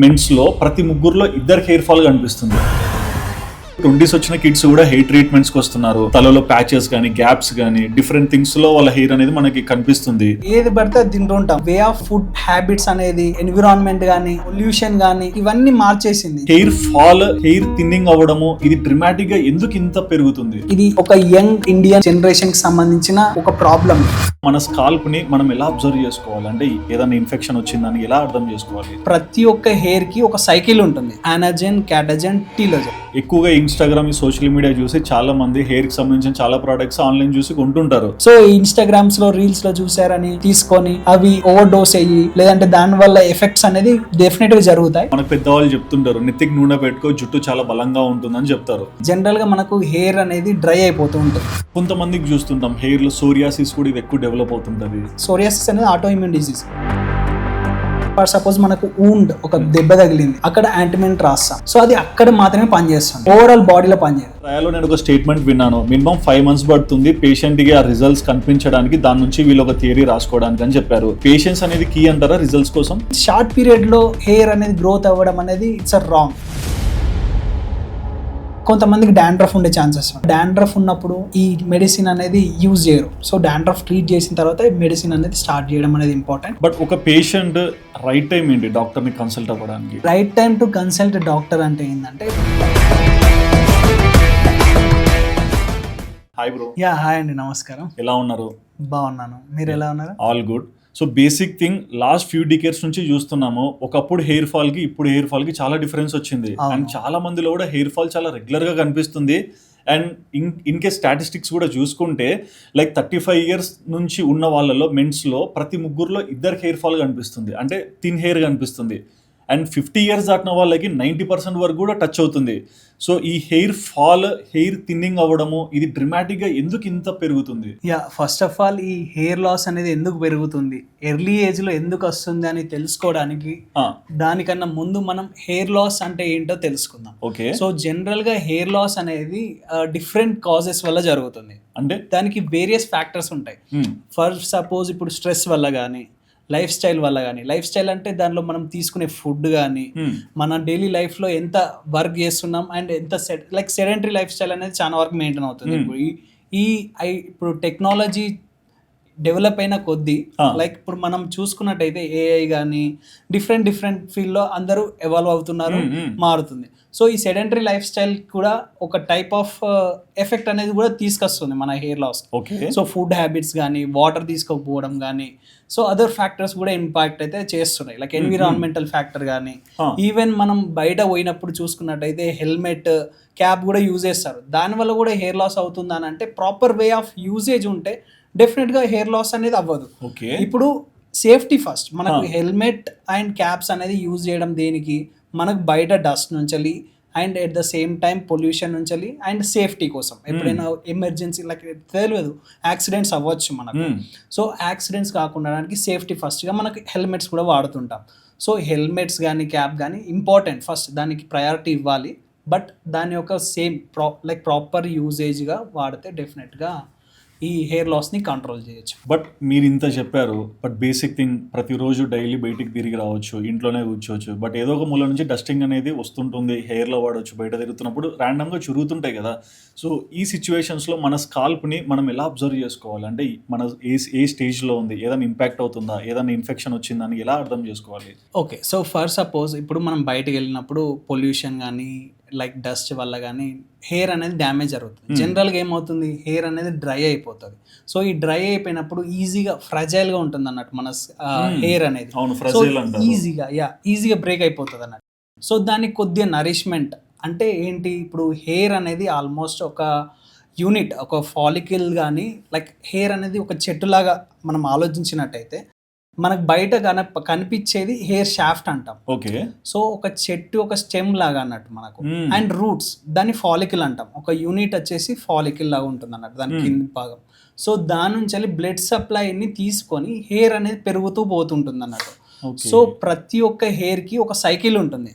Men's లో ప్రతి ముగ్గురులో ఇద్దరు హెయిర్ ఫాల్ కనిపిస్తుంది. 20s వచ్చిన కిడ్స్ కూడా హెయిర్ ట్రీట్మెంట్స్ కి వస్తున్నారు. తలలో ప్యాచెస్ గానీ గ్యాప్స్ గానీ డిఫరెంట్ థింగ్స్ లో వాళ్ళ హెయిర్ అనేది మనకి కనిపిస్తుంది. ఏది పడితే అది తింటూ ఉంటాం. వే ఆఫ్ ఫుడ్ హ్యాబిట్స్ అనేది, ఎన్విరాన్మెంట్ గానీ, పొల్యూషన్ గానీ ఇవన్నీ మార్చేసింది. హెయిర్ ఫాల్, హెయిర్ థిన్నింగ్ అవ్వడము ఇది డ్రమాటిక్ గా ఎందుకు ఇంత పెరుగుతుంది? ఇది ఒక యంగ్ ఇండియన్ జనరేషన్ కి సంబంధించిన ఒక ప్రాబ్లం. మన స్కాల్ప్ ని మనం ఎలా అబ్జర్వ్ చేసుకోవాలి అంటే ఏదైనా ఇన్ఫెక్షన్ వచ్చిందని ఎలా అర్థం చేసుకోవాలి? ప్రతి ఒక్క హెయిర్ కి ఒక సైకిల్ ఉంటుంది. ఆనజెన్, క్యాటజెన్, టీలోజెన్. ఎక్కువగా ఇన్స్టాగ్రామ్, సోషల్ మీడియా చూసి చాలా మంది హెయిర్ కి సంబంధించిన చాలా ప్రొడక్ట్స్ ఆన్లైన్ చూసి కొంటుంటారు. సో ఇన్స్టాగ్రామ్స్ లో, రీల్స్ లో చూసారని తీసుకొని అవి ఓవర్ డోస్ అయ్యి, లేదంటే దాని వల్ల ఎఫెక్ట్స్ అనేది డెఫినెట్ గా జరుగుతాయి. మనకు పెద్దవాళ్ళు చెప్తుంటారు నెత్తికి నూనె పెట్టుకో జుట్టు చాలా బలంగా ఉంటుందని చెప్తారు. జనరల్ గా మనకు హెయిర్ అనేది డ్రై అయిపోతూ ఉంటుంది. కొంతమందికి చూస్తుంటాం హెయిర్ లో సోరియాసిస్ కూడా ఇది ఎక్కువ డెవలప్ అవుతుంటది. సోరియాసిస్ అనేది auto immune disease. For suppose మనకు ఊండ్, ఒక దెబ్బ తగిలింది, అక్కడ యాంటిమెంట్ రాస్తాం. సో అది అక్కడ మాత్రమే పనిచేస్తుంది, ఓవరాల్ బాడీలో పనిచేయదు. ట్రయల్లో నేను ఒక స్టేట్మెంట్ విన్నాను, మినిమం 5 months పడుతుంది పేషెంట్ కి ఆ రిజల్ట్స్ కనిపించడానికి, దాని నుంచి వీళ్ళు ఒక థియరీ రాసుకోవడానికి అని చెప్పారు. పేషెన్స్ అనేది కీ అంటారా రిజల్ట్స్ కోసం? షార్ట్ పీరియడ్ లో హెయిర్ అనేది గ్రోత్ అవ్వడం అనేది ఇట్స్ రాంగ్. కొంతమందికి డాండ్రఫ్ ఉండే ఛాన్సెస్. డాండ్రఫ్ ఉన్నప్పుడు ఈ మెడిసిన్ అనేది యూజ్ చేయరు. సో డాండ్రఫ్ ట్రీట్ చేసిన తర్వాత మెడిసిన్ అనేది స్టార్ట్ చేయడం అనేది ఇంపార్టెంట్. బట్ ఒక పేషెంట్ రైట్ టైం ఏంటి డాక్టర్ ని కన్సల్ట్ అవ్వడానికి? Right time to consult doctor అంటే ఏంటంటే, హాయ్ బ్రో. హాయ్ అండి, నమస్కారం. ఎలా ఉన్నారు? బాగున్నాను, మీరు ఎలా ఉన్నారు? All good. So basic thing, last few decades నుంచి చూస్తున్నాము, ఒకప్పుడు హెయిర్ ఫాల్ కి ఇప్పుడు హెయిర్ ఫాల్ కి చాలా డిఫరెన్స్ వచ్చింది. అండ్ చాలా మందిలో కూడా హెయిర్ ఫాల్ చాలా రెగ్యులర్ గా కనిపిస్తుంది. అండ్ ఇన్ కేస్ స్టాటిస్టిక్స్ కూడా చూసుకుంటే లైక్ 35 years నుంచి ఉన్న వాళ్ళలో మెన్స్ లో ప్రతి ముగ్గురులో ఇద్దరు హెయిర్ ఫాల్ కనిపిస్తుంది, అంటే థిన్ హెయిర్ కనిపిస్తుంది. అండ్ 50 years దాటిన వాళ్ళకి 90% వరకు కూడా టచ్ అవుతుంది. సో ఈ హెయిర్ ఫాల్, హెయిర్ థిన్నింగ్ అవ్వడము ఇది డ్రమాటిక్ గా ఎందుకు ఇంత పెరుగుతుంది? ఫస్ట్ ఆఫ్ ఆల్ ఈ హెయిర్ లాస్ అనేది ఎందుకు పెరుగుతుంది, ఎర్లీ ఏజ్ లో ఎందుకు వస్తుంది అని తెలుసుకోవడానికి దానికన్నా ముందు మనం హెయిర్ లాస్ అంటే ఏంటో తెలుసుకుందాం. ఓకే. సో జనరల్ గా హెయిర్ లాస్ అనేది డిఫరెంట్ కాజెస్ వల్ల జరుగుతుంది. అంటే దానికి వేరియస్ ఫ్యాక్టర్స్ ఉంటాయి. ఫర్ సపోజ్ ఇప్పుడు స్ట్రెస్ వల్ల కానీ, లైఫ్ స్టైల్ వల్ల కానీ. లైఫ్ స్టైల్ అంటే దానిలో మనం తీసుకునే ఫుడ్ కానీ, మన డైలీ లైఫ్లో ఎంత వర్క్ చేస్తున్నాం అండ్ ఎంత సెడెంటరీ లైఫ్ స్టైల్ అనేది చాలా వరకు మెయింటైన్ అవుతుంది. ఇప్పుడు టెక్నాలజీ డెవలప్ అయిన కొద్దీ, లైక్ ఇప్పుడు మనం చూసుకున్నట్టయితే ఏఐ కానీ డిఫరెంట్ ఫీల్డ్లో అందరూ ఎవాల్వ్ అవుతున్నారు, మారుతుంది. సో ఈ సెడెంటరీ లైఫ్ స్టైల్ కూడా ఒక టైప్ ఆఫ్ ఎఫెక్ట్ అనేది కూడా తీసుకొస్తుంది మన hair loss. So food habits కానీ, వాటర్ తీసుకోకపోవడం కానీ, సో అదర్ ఫ్యాక్టర్స్ కూడా ఇంపాక్ట్ అయితే చేస్తున్నాయి. లైక్ ఎన్విరాన్మెంటల్ ఫ్యాక్టర్ కానీ, ఈవెన్ మనం బయట పోయినప్పుడు చూసుకున్నట్టయితే హెల్మెట్, క్యాప్ కూడా యూజ్ చేస్తారు. దానివల్ల కూడా హెయిర్ లాస్ అవుతుందా అని అంటే, ప్రాపర్ వే ఆఫ్ యూజేజ్ ఉంటే డెఫినెట్గా హెయిర్ లాస్ అనేది అవ్వదు. ఇప్పుడు సేఫ్టీ ఫస్ట్. మనకు హెల్మెట్ అండ్ క్యాప్స్ అనేది యూజ్ చేయడం దేనికి, మనకు బయట డస్ట్ నుంచి and at the same time pollution నుంచి అండ్ సేఫ్టీ కోసం. ఎప్పుడైనా ఎమర్జెన్సీ లైక్ తెలియదు, యాక్సిడెంట్స్ అవ్వచ్చు మనకు. సో యాక్సిడెంట్స్ కాకుండా సేఫ్టీ ఫస్ట్గా మనకు హెల్మెట్స్ కూడా వాడుతుంటాం. సో హెల్మెట్స్ కానీ, క్యాప్ కానీ ఇంపార్టెంట్, ఫస్ట్ దానికి ప్రయారిటీ ఇవ్వాలి. బట్ దాని యొక్క సేమ్ ప్రాపర్ యూజేజ్గా వాడితే డెఫినెట్గా ఈ హెయిర్ లాస్ని కంట్రోల్ చేయొచ్చు. బట్ మీరు ఇంత చెప్పారు, బట్ బేసిక్ థింగ్ ప్రతిరోజు డైలీ బయటికి తిరిగి రావచ్చు, ఇంట్లోనే కూర్చోవచ్చు, బట్ ఏదో ఒక మూల నుంచి డస్టింగ్ అనేది వస్తుంటుంది, హెయిర్లో వాడవచ్చు, బయట తిరుగుతున్నప్పుడు ర్యాండమ్గా చురుగుతుంటాయి కదా. సో ఈ సిచ్యువేషన్స్లో మన స్కాల్ప్ని మనం ఎలా అబ్జర్వ్ చేసుకోవాలి అంటే మన ఏ స్టేజ్లో ఉంది, ఏదైనా ఇంపాక్ట్ అవుతుందా, ఏదైనా ఇన్ఫెక్షన్ వచ్చిందని ఎలా అర్థం చేసుకోవాలి? ఓకే. సో ఫర్ సపోజ్ ఇప్పుడు మనం బయటకు వెళ్ళినప్పుడు పొల్యూషన్ కానీ, లైక్ డస్ట్ వల్ల కానీ హెయిర్ అనేది డ్యామేజ్ జరుగుతుంది. జనరల్గా ఏమవుతుంది, హెయిర్ అనేది డ్రై అయిపోతుంది. సో ఈ డ్రై అయిపోయినప్పుడు ఈజీగా ఫ్రజైల్గా ఉంటుంది అన్నట్టు మన హెయిర్ అనేది. ఈజీగా బ్రేక్ అయిపోతుంది అన్నట్టు. సో దానికి కొద్దిగా నరిష్మెంట్ అంటే ఏంటి, ఇప్పుడు హెయిర్ అనేది ఆల్మోస్ట్ ఒక యూనిట్, ఒక ఫాలికల్ కానీ, లైక్ హెయిర్ అనేది ఒక చెట్టులాగా మనం ఆలోచించినట్టయితే మనకు బయట కనిపించేది హెయిర్ షాఫ్ట్ అంటాం. ఓకే. సో ఒక చెట్టు ఒక స్టెమ్ లాగా అన్నట్టు మనకు. అండ్ రూట్స్ దాన్ని ఫాలికల్ అంటాం. ఒక యూనిట్ వచ్చేసి ఫాలికల్ లాగా ఉంటుంది అన్నట్టు దాని కింది భాగం. సో దాని నుంచి బ్లడ్ సప్లైని తీసుకొని హెయిర్ అనేది పెరుగుతూ పోతుంటుంది అన్నట్టు. సో ప్రతి ఒక్క హెయిర్కి ఒక సైకిల్ ఉంటుంది,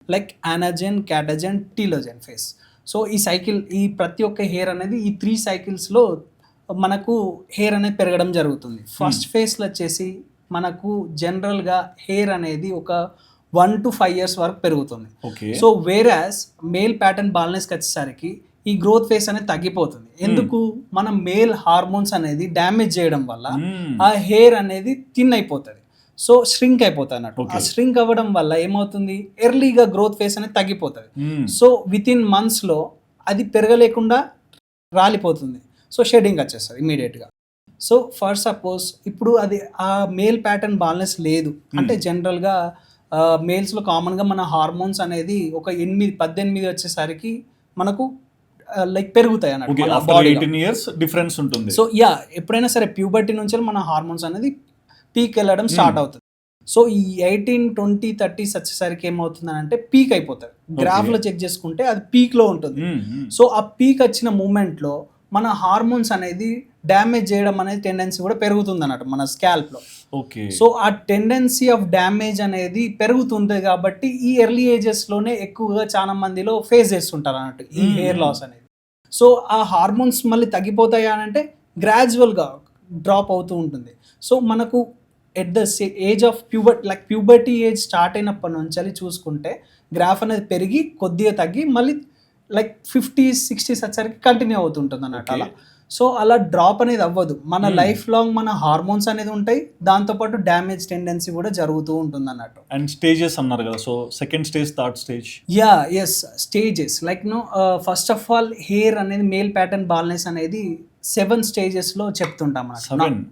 లైక్ ఆనజెన్, క్యాటజెన్, టీలోజెన్ ఫేస్. సో ఈ సైకిల్, ఈ ప్రతి ఒక్క హెయిర్ అనేది ఈ 3 cyclesలో మనకు హెయిర్ అనేది పెరగడం జరుగుతుంది. ఫస్ట్ ఫేస్లో వచ్చేసి మనకు జనరల్గా హెయిర్ అనేది ఒక 1 to 5 years వరకు పెరుగుతుంది. ఓకే. సో వేరాస్ మేల్ ప్యాటర్న్ బాల్నెస్కి వచ్చేసరికి ఈ గ్రోత్ ఫేస్ అనేది తగ్గిపోతుంది. ఎందుకు? మన మేల్ హార్మోన్స్ అనేది డ్యామేజ్ చేయడం వల్ల ఆ హెయిర్ అనేది థిన్ అయిపోతుంది. సో ష్రింక్ అయిపోతుంది అన్నట్టు. ఆ ష్రింక్ అవ్వడం వల్ల ఏమవుతుంది, ఎర్లీగా గ్రోత్ ఫేస్ అనేది తగ్గిపోతుంది. సో విత్ ఇన్ మంత్స్లో అది పెరగలేకుండా రాలిపోతుంది. సో షెడింగ్ వచ్చేస్తుంది ఇమీడియట్గా. సో ఫర్ సపోజ్ ఇప్పుడు అది ఆ మేల్ ప్యాటర్న్ బాల్నెస్ లేదు అంటే జనరల్గా మేల్స్లో కామన్గా మన హార్మోన్స్ అనేది ఒక 8-18 వచ్చేసరికి మనకు లైక్ పెరుగుతాయి అన్నట్టు. డిఫరెన్స్ ఉంటుంది. సో యా ఎప్పుడైనా సరే ప్యూబర్టీ నుంచి మన హార్మోన్స్ అనేది పీక్ వెళ్ళడం స్టార్ట్ అవుతుంది. సో ఈ 18, 20, 30 వచ్చేసరికి ఏమవుతుంది అంటే పీక్ అయిపోతుంది. గ్రాఫ్లో చెక్ చేసుకుంటే అది పీక్లో ఉంటుంది. సో ఆ పీక్ వచ్చిన మూమెంట్లో మన హార్మోన్స్ అనేది డ్యామేజ్ చేయడం అనేది టెండెన్సీ కూడా పెరుగుతుంది అన్నట్టు మన స్కాల్ప్లో. ఓకే. సో ఆ టెండెన్సీ ఆఫ్ డ్యామేజ్ అనేది పెరుగుతుంది కాబట్టి ఈ ఎర్లీ ఏజెస్లోనే ఎక్కువగా చాలా మందిలో ఫేస్ చేస్తుంటారు అన్నట్టు ఈ హెయిర్ లాస్ అనేది. సో ఆ హార్మోన్స్ మళ్ళీ తగ్గిపోతాయి అని అంటే గ్రాడ్యువల్గా డ్రాప్ అవుతూ ఉంటుంది. సో మనకు at the age of puberty age start అయినప్పటి నుంచి అది చూసుకుంటే గ్రాఫ్ అనేది పెరిగి కొద్దిగా తగ్గి మళ్ళీ లైక్ 50s, 60s వచ్చేసరికి కంటిన్యూ అవుతుంటుంది అన్నట్టు అలా. సో అలా డ్రాప్ అనేది అవ్వదు. మన లైఫ్ లాంగ్ మన హార్మోన్స్ అనేది ఉంటాయి, దాంతోపాటు డ్యామేజ్ టెండెన్సీ కూడా జరుగుతూ ఉంటుంది అన్నట్టు. అండ్ స్టేజెస్ అన్నారు కదా, so second stage, third stage. As stages like first of all hair అనేది మేల్ ప్యాటర్న్ బాల్నెస్ అనేది 7 స్టేజెస్లో చెప్తుంటాం అన్నట్టు.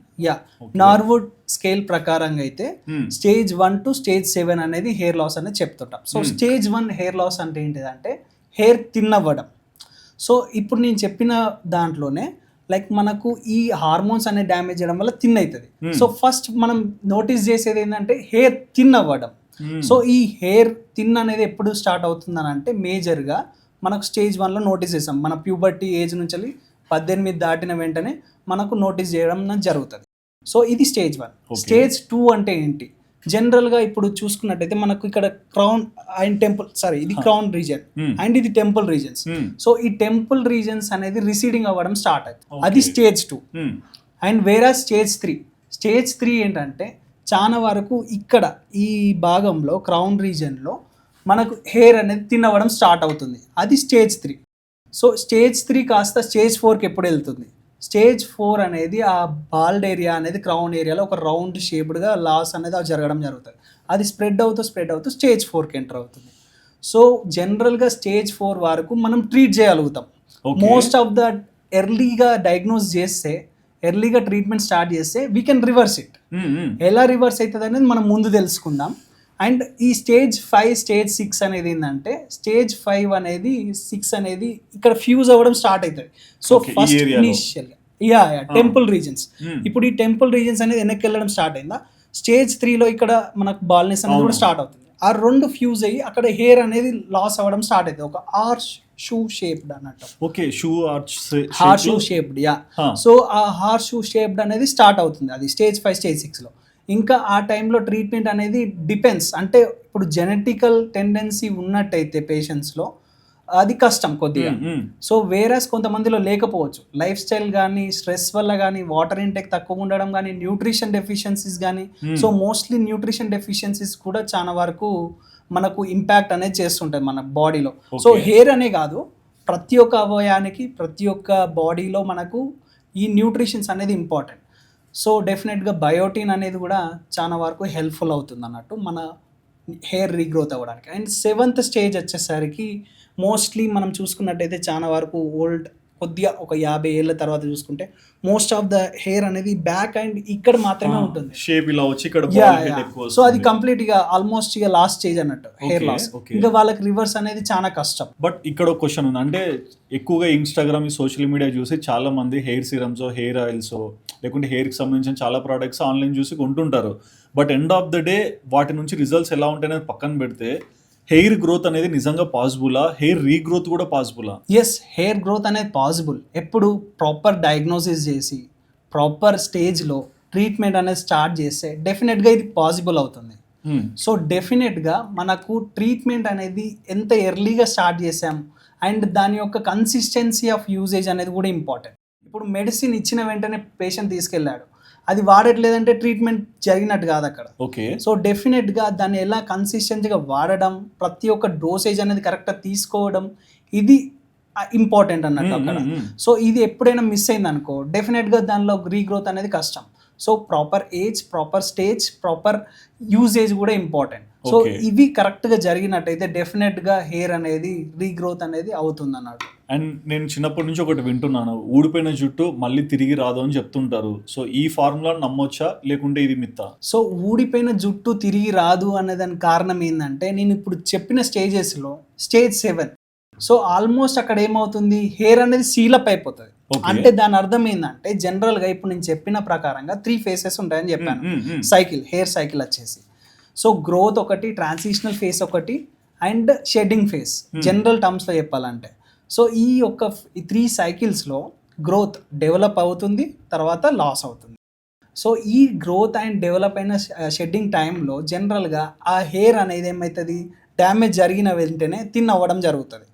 నార్వుడ్ స్కేల్ ప్రకారంగా అయితే స్టేజ్ 1 to స్టేజ్ 7 అనేది హెయిర్ లాస్ అనేది చెప్తుంటాం. సో స్టేజ్ 1 హెయిర్ లాస్ అంటే ఏంటిదంటే హెయిర్ థిన్ అవ్వడం. సో ఇప్పుడు నేను చెప్పిన దాంట్లోనే లైక్ మనకు ఈ హార్మోన్స్ అనేది డ్యామేజ్ చేయడం వల్ల థిన్ అవుతుంది. సో ఫస్ట్ మనం నోటీస్ చేసేది ఏంటంటే హెయిర్ థిన్ అవ్వడం. సో ఈ హెయిర్ థిన్ అనేది ఎప్పుడు స్టార్ట్ అవుతుందని అంటే మేజర్గా మనకు స్టేజ్ 1లో నోటీస్ చేస్తాం. మన ప్యూబర్టీ ఏజ్ నుంచి 18 దాటిన వెంటనే మనకు నోటీస్ చేయడం జరుగుతుంది. సో ఇది స్టేజ్ 1. స్టేజ్ 2 అంటే ఏంటి? జనరల్గా ఇప్పుడు చూసుకున్నట్టయితే మనకు ఇక్కడ క్రౌన్ అండ్ టెంపుల్ ఇది క్రౌన్ రీజన్ అండ్ ఇది టెంపుల్ రీజన్స్. సో ఈ టెంపుల్ రీజన్స్ అనేది రిసీడింగ్ అవ్వడం స్టార్ట్ అవుతుంది, అది స్టేజ్ 2. అండ్ వేరే స్టేజ్ 3 ఏంటంటే చాలా వరకు ఇక్కడ ఈ భాగంలో క్రౌన్ రీజన్లో మనకు హెయిర్ అనేది థిన్ అవ్వడం స్టార్ట్ అవుతుంది, అది స్టేజ్ 3. సో స్టేజ్ 3 కాస్త స్టేజ్ 4కి ఎప్పుడు వెళ్తుంది? స్టేజ్ 4 అనేది ఆ బాల్డ్ ఏరియా అనేది క్రౌన్ ఏరియాలో ఒక రౌండ్ షేప్డ్గా లాస్ అనేది జరగడం జరుగుతుంది. అది స్ప్రెడ్ అవుతూ స్టేజ్ 4కి ఎంటర్ అవుతుంది. సో జనరల్గా స్టేజ్ 4 వరకు మనం ట్రీట్ చేయగలుగుతాం. మోస్ట్ ఆఫ్ ద ఎర్లీగా డయాగ్నోస్ చేస్తే, ఎర్లీగా ట్రీట్మెంట్ స్టార్ట్ చేస్తే వీ కెన్ రివర్స్ ఇట్. ఎలా రివర్స్ అవుతుంది అనేది మనం ముందు తెలుసుకుందాం. అండ్ ఈ స్టేజ్ 5, స్టేజ్ 6 అనేది ఏంటంటే స్టేజ్ 5 అనేది 6 అనేది ఇక్కడ ఫ్యూజ్ అవ్వడం స్టార్ట్ అవుతుంది. సో ఫస్ట్ ఇనిషియల్గా టెంపుల్ రీజన్స్. ఇప్పుడు ఈ టెంపుల్ రీజన్స్ అనేది వెనక్కి వెళ్ళడం స్టార్ట్ అయిందా, స్టేజ్ 3లో ఇక్కడ మనకు బాల్నెస్ అనేది కూడా స్టార్ట్ అవుతుంది. ఆ రెండు ఫ్యూజ్ అయ్యి అక్కడ హెయిర్ అనేది లాస్ అవ్వడం స్టార్ట్ అవుతుంది, ఒక ఆర్చ్ షూ షేప్డ్ అన్నట్టు. Okay, horse shoe shaped. So ఆ హార్ షూ షేప్డ్ అనేది స్టార్ట్ అవుతుంది, అది స్టేజ్ 5, స్టేజ్ 6లో. ఇంకా ఆ టైంలో ట్రీట్మెంట్ అనేది డిపెండ్స్, అంటే ఇప్పుడు జెనెటికల్ టెండెన్సీ ఉన్నట్టయితే పేషెంట్స్లో అది కష్టం కొద్దిగా. సో వేరేస్ కొంతమందిలో లేకపోవచ్చు, లైఫ్ స్టైల్ కానీ, స్ట్రెస్ వల్ల కానీ, వాటర్ ఇంటేక్ తక్కువ ఉండడం కానీ, న్యూట్రిషన్ డెఫిషియన్సీస్ కానీ. సో మోస్ట్లీ న్యూట్రిషన్ డెఫిషియన్సీస్ కూడా చాలా వరకు మనకు ఇంపాక్ట్ అనేది చేస్తుంటాయి మన బాడీలో. సో హెయిర్ అనే కాదు, ప్రతి ఒక్క అవయవానికి, ప్రతి ఒక్క బాడీలో మనకు ఈ న్యూట్రిషన్స్ అనేది ఇంపార్టెంట్. సో డెఫినెట్గా బయోటిన్ అనేది కూడా చాలా వరకు హెల్ప్ఫుల్ అవుతుంది అన్నట్టు మన హెయిర్ రీగ్రోత్ అవ్వడానికి. అండ్ 7th స్టేజ్ వచ్చేసరికి మోస్ట్లీ మనం చూసుకున్నట్టయితే చాలా వరకు ఓల్డ్, కొద్దిగా ఒక 50 ఏళ్ళ తర్వాత చూసుకుంటే మోస్ట్ ఆఫ్ ద హెయిర్ అనేది బ్యాక్ అండ్ ఇక్కడ మాత్రమే ఉంటుంది, షేప్ ఇలా వచ్చి ఇక్కడ. సో అది కంప్లీట్ గా ఆల్మోస్ట్ ఇక లాస్ట్ స్టేజ్ అన్నట్టు హెయిర్ లాస్. ఇంకా వాళ్ళకి రివర్స్ అనేది చాలా కష్టం. బట్ ఇక్కడ ఒక క్వశ్చన్ ఉంది, అంటే ఎక్కువగా ఇన్స్టాగ్రామ్, సోషల్ మీడియా చూసి చాలా మంది హెయిర్ సీరమ్స్, హెయిర్ ఆయిల్స్, లేకుంటే హెయిర్కి సంబంధించిన చాలా ప్రోడక్ట్స్ ఆన్లైన్ చూసి కొంటుంటారు. But end of the day వాటి నుంచి రిజల్ట్స్ ఎలా ఉంటాయనేది పక్కన పెడితే హెయిర్ గ్రోత్ అనేది నిజంగా పాసిబులా? హెయిర్ రీగ్రోత్ కూడా పాసిబులా? ఎస్, హెయిర్ గ్రోత్ అనేది పాసిబుల్. ఎప్పుడు ప్రాపర్ డయాగ్నోసిస్ చేసి ప్రాపర్ స్టేజ్లో ట్రీట్మెంట్ అనేది స్టార్ట్ చేస్తే డెఫినెట్గా ఇది పాసిబుల్ అవుతుంది. సో డెఫినెట్గా మనకు ట్రీట్మెంట్ అనేది ఎంత ఎర్లీగా స్టార్ట్ చేసాం అండ్ దాని యొక్క కన్సిస్టెన్సీ ఆఫ్ యూజేజ్ అనేది కూడా ఇంపార్టెంట్. ఇప్పుడు మెడిసిన్ ఇచ్చిన వెంటనే పేషెంట్ తీసుకెళ్ళాడు, అది వాడట్లేదంటే ట్రీట్మెంట్ జరిగినట్టు కాదు అక్కడ. ఓకే. సో డెఫినెట్గా దాన్ని ఎలా కన్సిస్టెంట్గా వాడడం, ప్రతి ఒక్క డోసేజ్ అనేది కరెక్ట్గా తీసుకోవడం, ఇది ఇంపార్టెంట్ అన్నట్టు అక్కడ. సో ఇది ఎప్పుడైనా మిస్ అయింది అనుకో, డెఫినెట్గా దానిలో రీగ్రోత్ అనేది కష్టం. So proper age, proper stage, proper usage కూడా ఇంపార్టెంట్. సో ఇవి కరెక్ట్గా జరిగినట్టయితే డెఫినెట్గా హెయిర్ అనేది రీగ్రోత్ అనేది అవుతుంది అన్నట్టు. అండ్ నేను చిన్నప్పటి నుంచి ఒకటి వింటున్నాను, ఊడిపోయిన జుట్టు మళ్ళీ తిరిగి రాదు అని చెప్తుంటారు. సో ఈ ఫార్ములా నమ్మొచ్చా లేకుంటే ఇది మిత్తా? సో ఊడిపోయిన జుట్టు తిరిగి రాదు అనే దానికి కారణం ఏంటంటే, నేను ఇప్పుడు చెప్పిన స్టేజెస్లో స్టేజ్ 7, సో ఆల్మోస్ట్ అక్కడ ఏమవుతుంది, హెయిర్ అనేది సీలప్ అయిపోతుంది. అంటే దాని అర్థం ఏంటంటే, జనరల్గా ఇప్పుడు నేను చెప్పిన ప్రకారంగా 3 phases ఉంటాయని చెప్పాను. సైకిల్, హెయిర్ సైకిల్ వచ్చేసి, సో గ్రోత్ ఒకటి, ట్రాన్సిషనల్ ఫేస్ ఒకటి, అండ్ షెడ్డింగ్ ఫేస్, జనరల్ టర్మ్స్లో చెప్పాలంటే. సో ఈ 3 సైకిల్స్లో గ్రోత్ డెవలప్ అవుతుంది, తర్వాత లాస్ అవుతుంది. సో ఈ గ్రోత్ అండ్ డెవలప్ అయిన షెడ్డింగ్ టైంలో జనరల్గా ఆ హెయిర్ అనేది ఏమవుతుంది, డ్యామేజ్ జరిగిన వెంటనే థిన్ అవ్వడం జరుగుతుంది.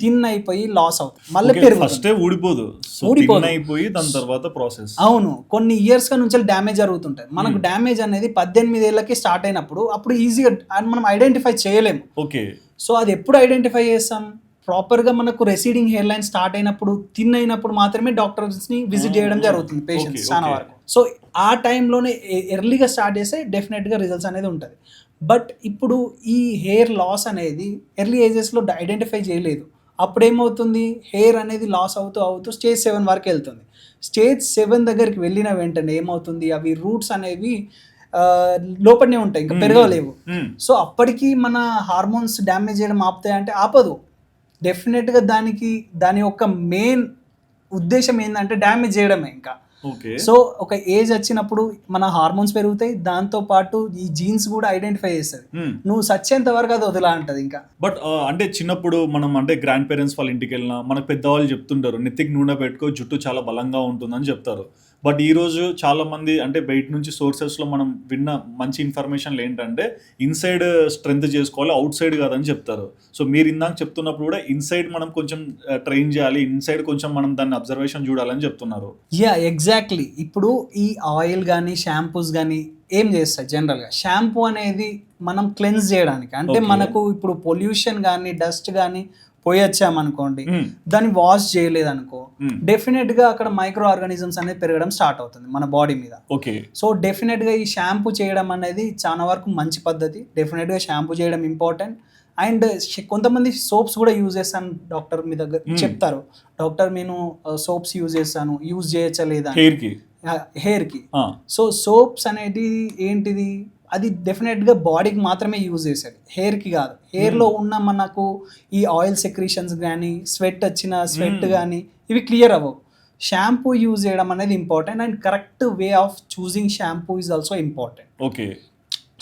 థిన్ అయిపోయి లాస్ అవుతుంది, మళ్ళీ పెరుగుతుంది. అయిపోయి దాని తర్వాత ప్రాసెస్. అవును, కొన్ని ఇయర్స్ నుంచి డ్యామేజ్ జరుగుతుంటాయి. మనకు డ్యామేజ్ అనేది 18 ఏళ్ళకి స్టార్ట్ అయినప్పుడు, అప్పుడు ఈజీగా మనం ఐడెంటిఫై చేయలేము. ఓకే. సో అది ఎప్పుడు ఐడెంటిఫై చేస్తాం, ప్రాపర్గా మనకు రెసీడింగ్ హెయిర్ లైన్ స్టార్ట్ అయినప్పుడు, థిన్ అయినప్పుడు మాత్రమే డాక్టర్స్ని విజిట్ చేయడం జరుగుతుంది పేషెంట్స్ చాలా వరకు. సో ఆ టైంలోనే ఎర్లీగా స్టార్ట్ చేస్తే డెఫినెట్గా రిజల్ట్స్ అనేది ఉంటుంది. బట్ ఇప్పుడు ఈ హెయిర్ లాస్ అనేది ఎర్లీ ఏజెస్లో ఐడెంటిఫై చేయలేదు. అప్పుడు ఏమవుతుంది, హెయిర్ అనేది లాస్ అవుతూ అవుతూ స్టేజ్ 7 వరకు వెళ్తుంది. స్టేజ్ 7 దగ్గరికి వెళ్ళిన వెంటనే ఏమవుతుంది, అవి రూట్స్ అనేవి లోపలనే ఉంటాయి, ఇంకా పెరగలేవు. సో అప్పటికి మన హార్మోన్స్ డ్యామేజ్ చేయడం ఆపుతాయి అంటే ఆపదు. డెఫినెట్గా దాని యొక్క మెయిన్ ఉద్దేశం ఏంటంటే డ్యామేజ్ చేయడమే. ఇంకా సో ఒక ఏజ్ వచ్చినప్పుడు మన హార్మోన్స్ పెరుగుతాయి, దాంతో పాటు ఈ జీన్స్ కూడా ఐడెంటిఫై చేస్తుంది. నువ్వు సచ్చేంత వరకు అది వదిలా అంటది ఇంకా. బట్ అంటే చిన్నప్పుడు మనం అంటే గ్రాండ్ పేరెంట్స్ వాళ్ళ ఇంటికి వెళ్ళినా మనకు పెద్దవాళ్ళు చెప్తుంటారు, నెత్తికి నూనె పెట్టుకో జుట్టు చాలా బలంగా ఉంటుందని చెప్తారు. బట్ ఈరోజు చాలా మంది అంటే బయట నుంచి సోర్సెస్లో మనం విన్న మంచి ఇన్ఫర్మేషన్లు ఏంటంటే, ఇన్సైడ్ స్ట్రెంత్ చేసుకోవాలి, అవుట్ సైడ్ కాదని చెప్తారు. సో మీరు ఇందాక చెప్తున్నప్పుడు కూడా ఇన్సైడ్ మనం కొంచెం ట్రైన్ చేయాలి, ఇన్సైడ్ కొంచెం మనం దాన్ని అబ్జర్వేషన్ చూడాలని చెప్తున్నారు. ఎగ్జాక్ట్లీ. ఇప్పుడు ఈ ఆయిల్ కానీ షాంపూస్ కానీ ఏం చేస్తాయి, జనరల్గా షాంపూ అనేది మనం క్లెన్స్ చేయడానికి, అంటే మనకు ఇప్పుడు పొల్యూషన్ కానీ డస్ట్ కానీ పోయొచ్చామనుకోండి, దాన్ని వాష్ చేయలేదు అనుకో, డెఫినెట్ గా అక్కడ మైక్రో ఆర్గానిజమ్స్ అనేది పెరగడం స్టార్ట్ అవుతుంది మన బాడీ మీద. ఓకే. సో డెఫినెట్ గా ఈ షాంపూ చేయడం అనేది చాలా వరకు మంచి పద్ధతి. డెఫినెట్ గా షాంపూ చేయడం ఇంపార్టెంట్. అండ్ కొంతమంది సోప్స్ కూడా యూజ్ చేస్తాను, డాక్టర్ మీ దగ్గర చెప్తారు, డాక్టర్ నేను సోప్స్ యూజ్ చేస్తాను, యూజ్ చేయొచ్చా లేదా హెయిర్ కి. సో సోప్స్ అనేది ఏంటిది, అది డెఫినెట్గా బాడీకి మాత్రమే యూజ్ చేసేది, హెయిర్కి కాదు. హెయిర్లో ఉన్న మనకు ఈ ఆయిల్ సెక్రీషన్స్ కానీ, స్వెట్ కానీ ఇవి క్లియర్ అవ్వవు. షాంపూ యూజ్ చేయడం అనేది important, and correct way of choosing shampoo is also important. Okay.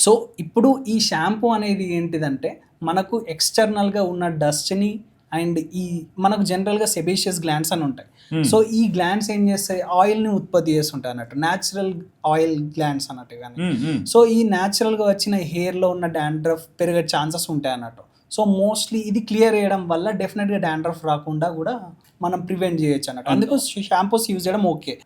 So ఇప్పుడు ఈ షాంపూ అనేది ఏంటిదంటే, మనకు ఎక్స్టర్నల్గా ఉన్న డస్ట్ని అండ్ ఈ మనకు జనరల్గా సెబేషియస్ గ్లాండ్స్ అని ఉంటాయి. సో ఈ గ్లాండ్స్ ఏం చేస్తాయి, ఆయిల్ని ఉత్పత్తి చేస్తుంటాయి అన్నట్టు, న్యాచురల్ ఆయిల్ గ్లాండ్స్ అన్నట్టు. కానీ సో ఈ న్యాచురల్గా వచ్చిన హెయిర్లో ఉన్న డాండ్రఫ్ పెరిగే ఛాన్సెస్ ఉంటాయి అన్నట్టు. సో మోస్ట్లీ ఇది క్లియర్ చేయడం వల్ల డెఫినెట్గా డాండ్రఫ్ రాకుండా కూడా మనం ప్రివెంట్ చేయొచ్చు అన్నట్టు. అందుకు షాంపూస్ యూజ్ చేయడం ఓకే.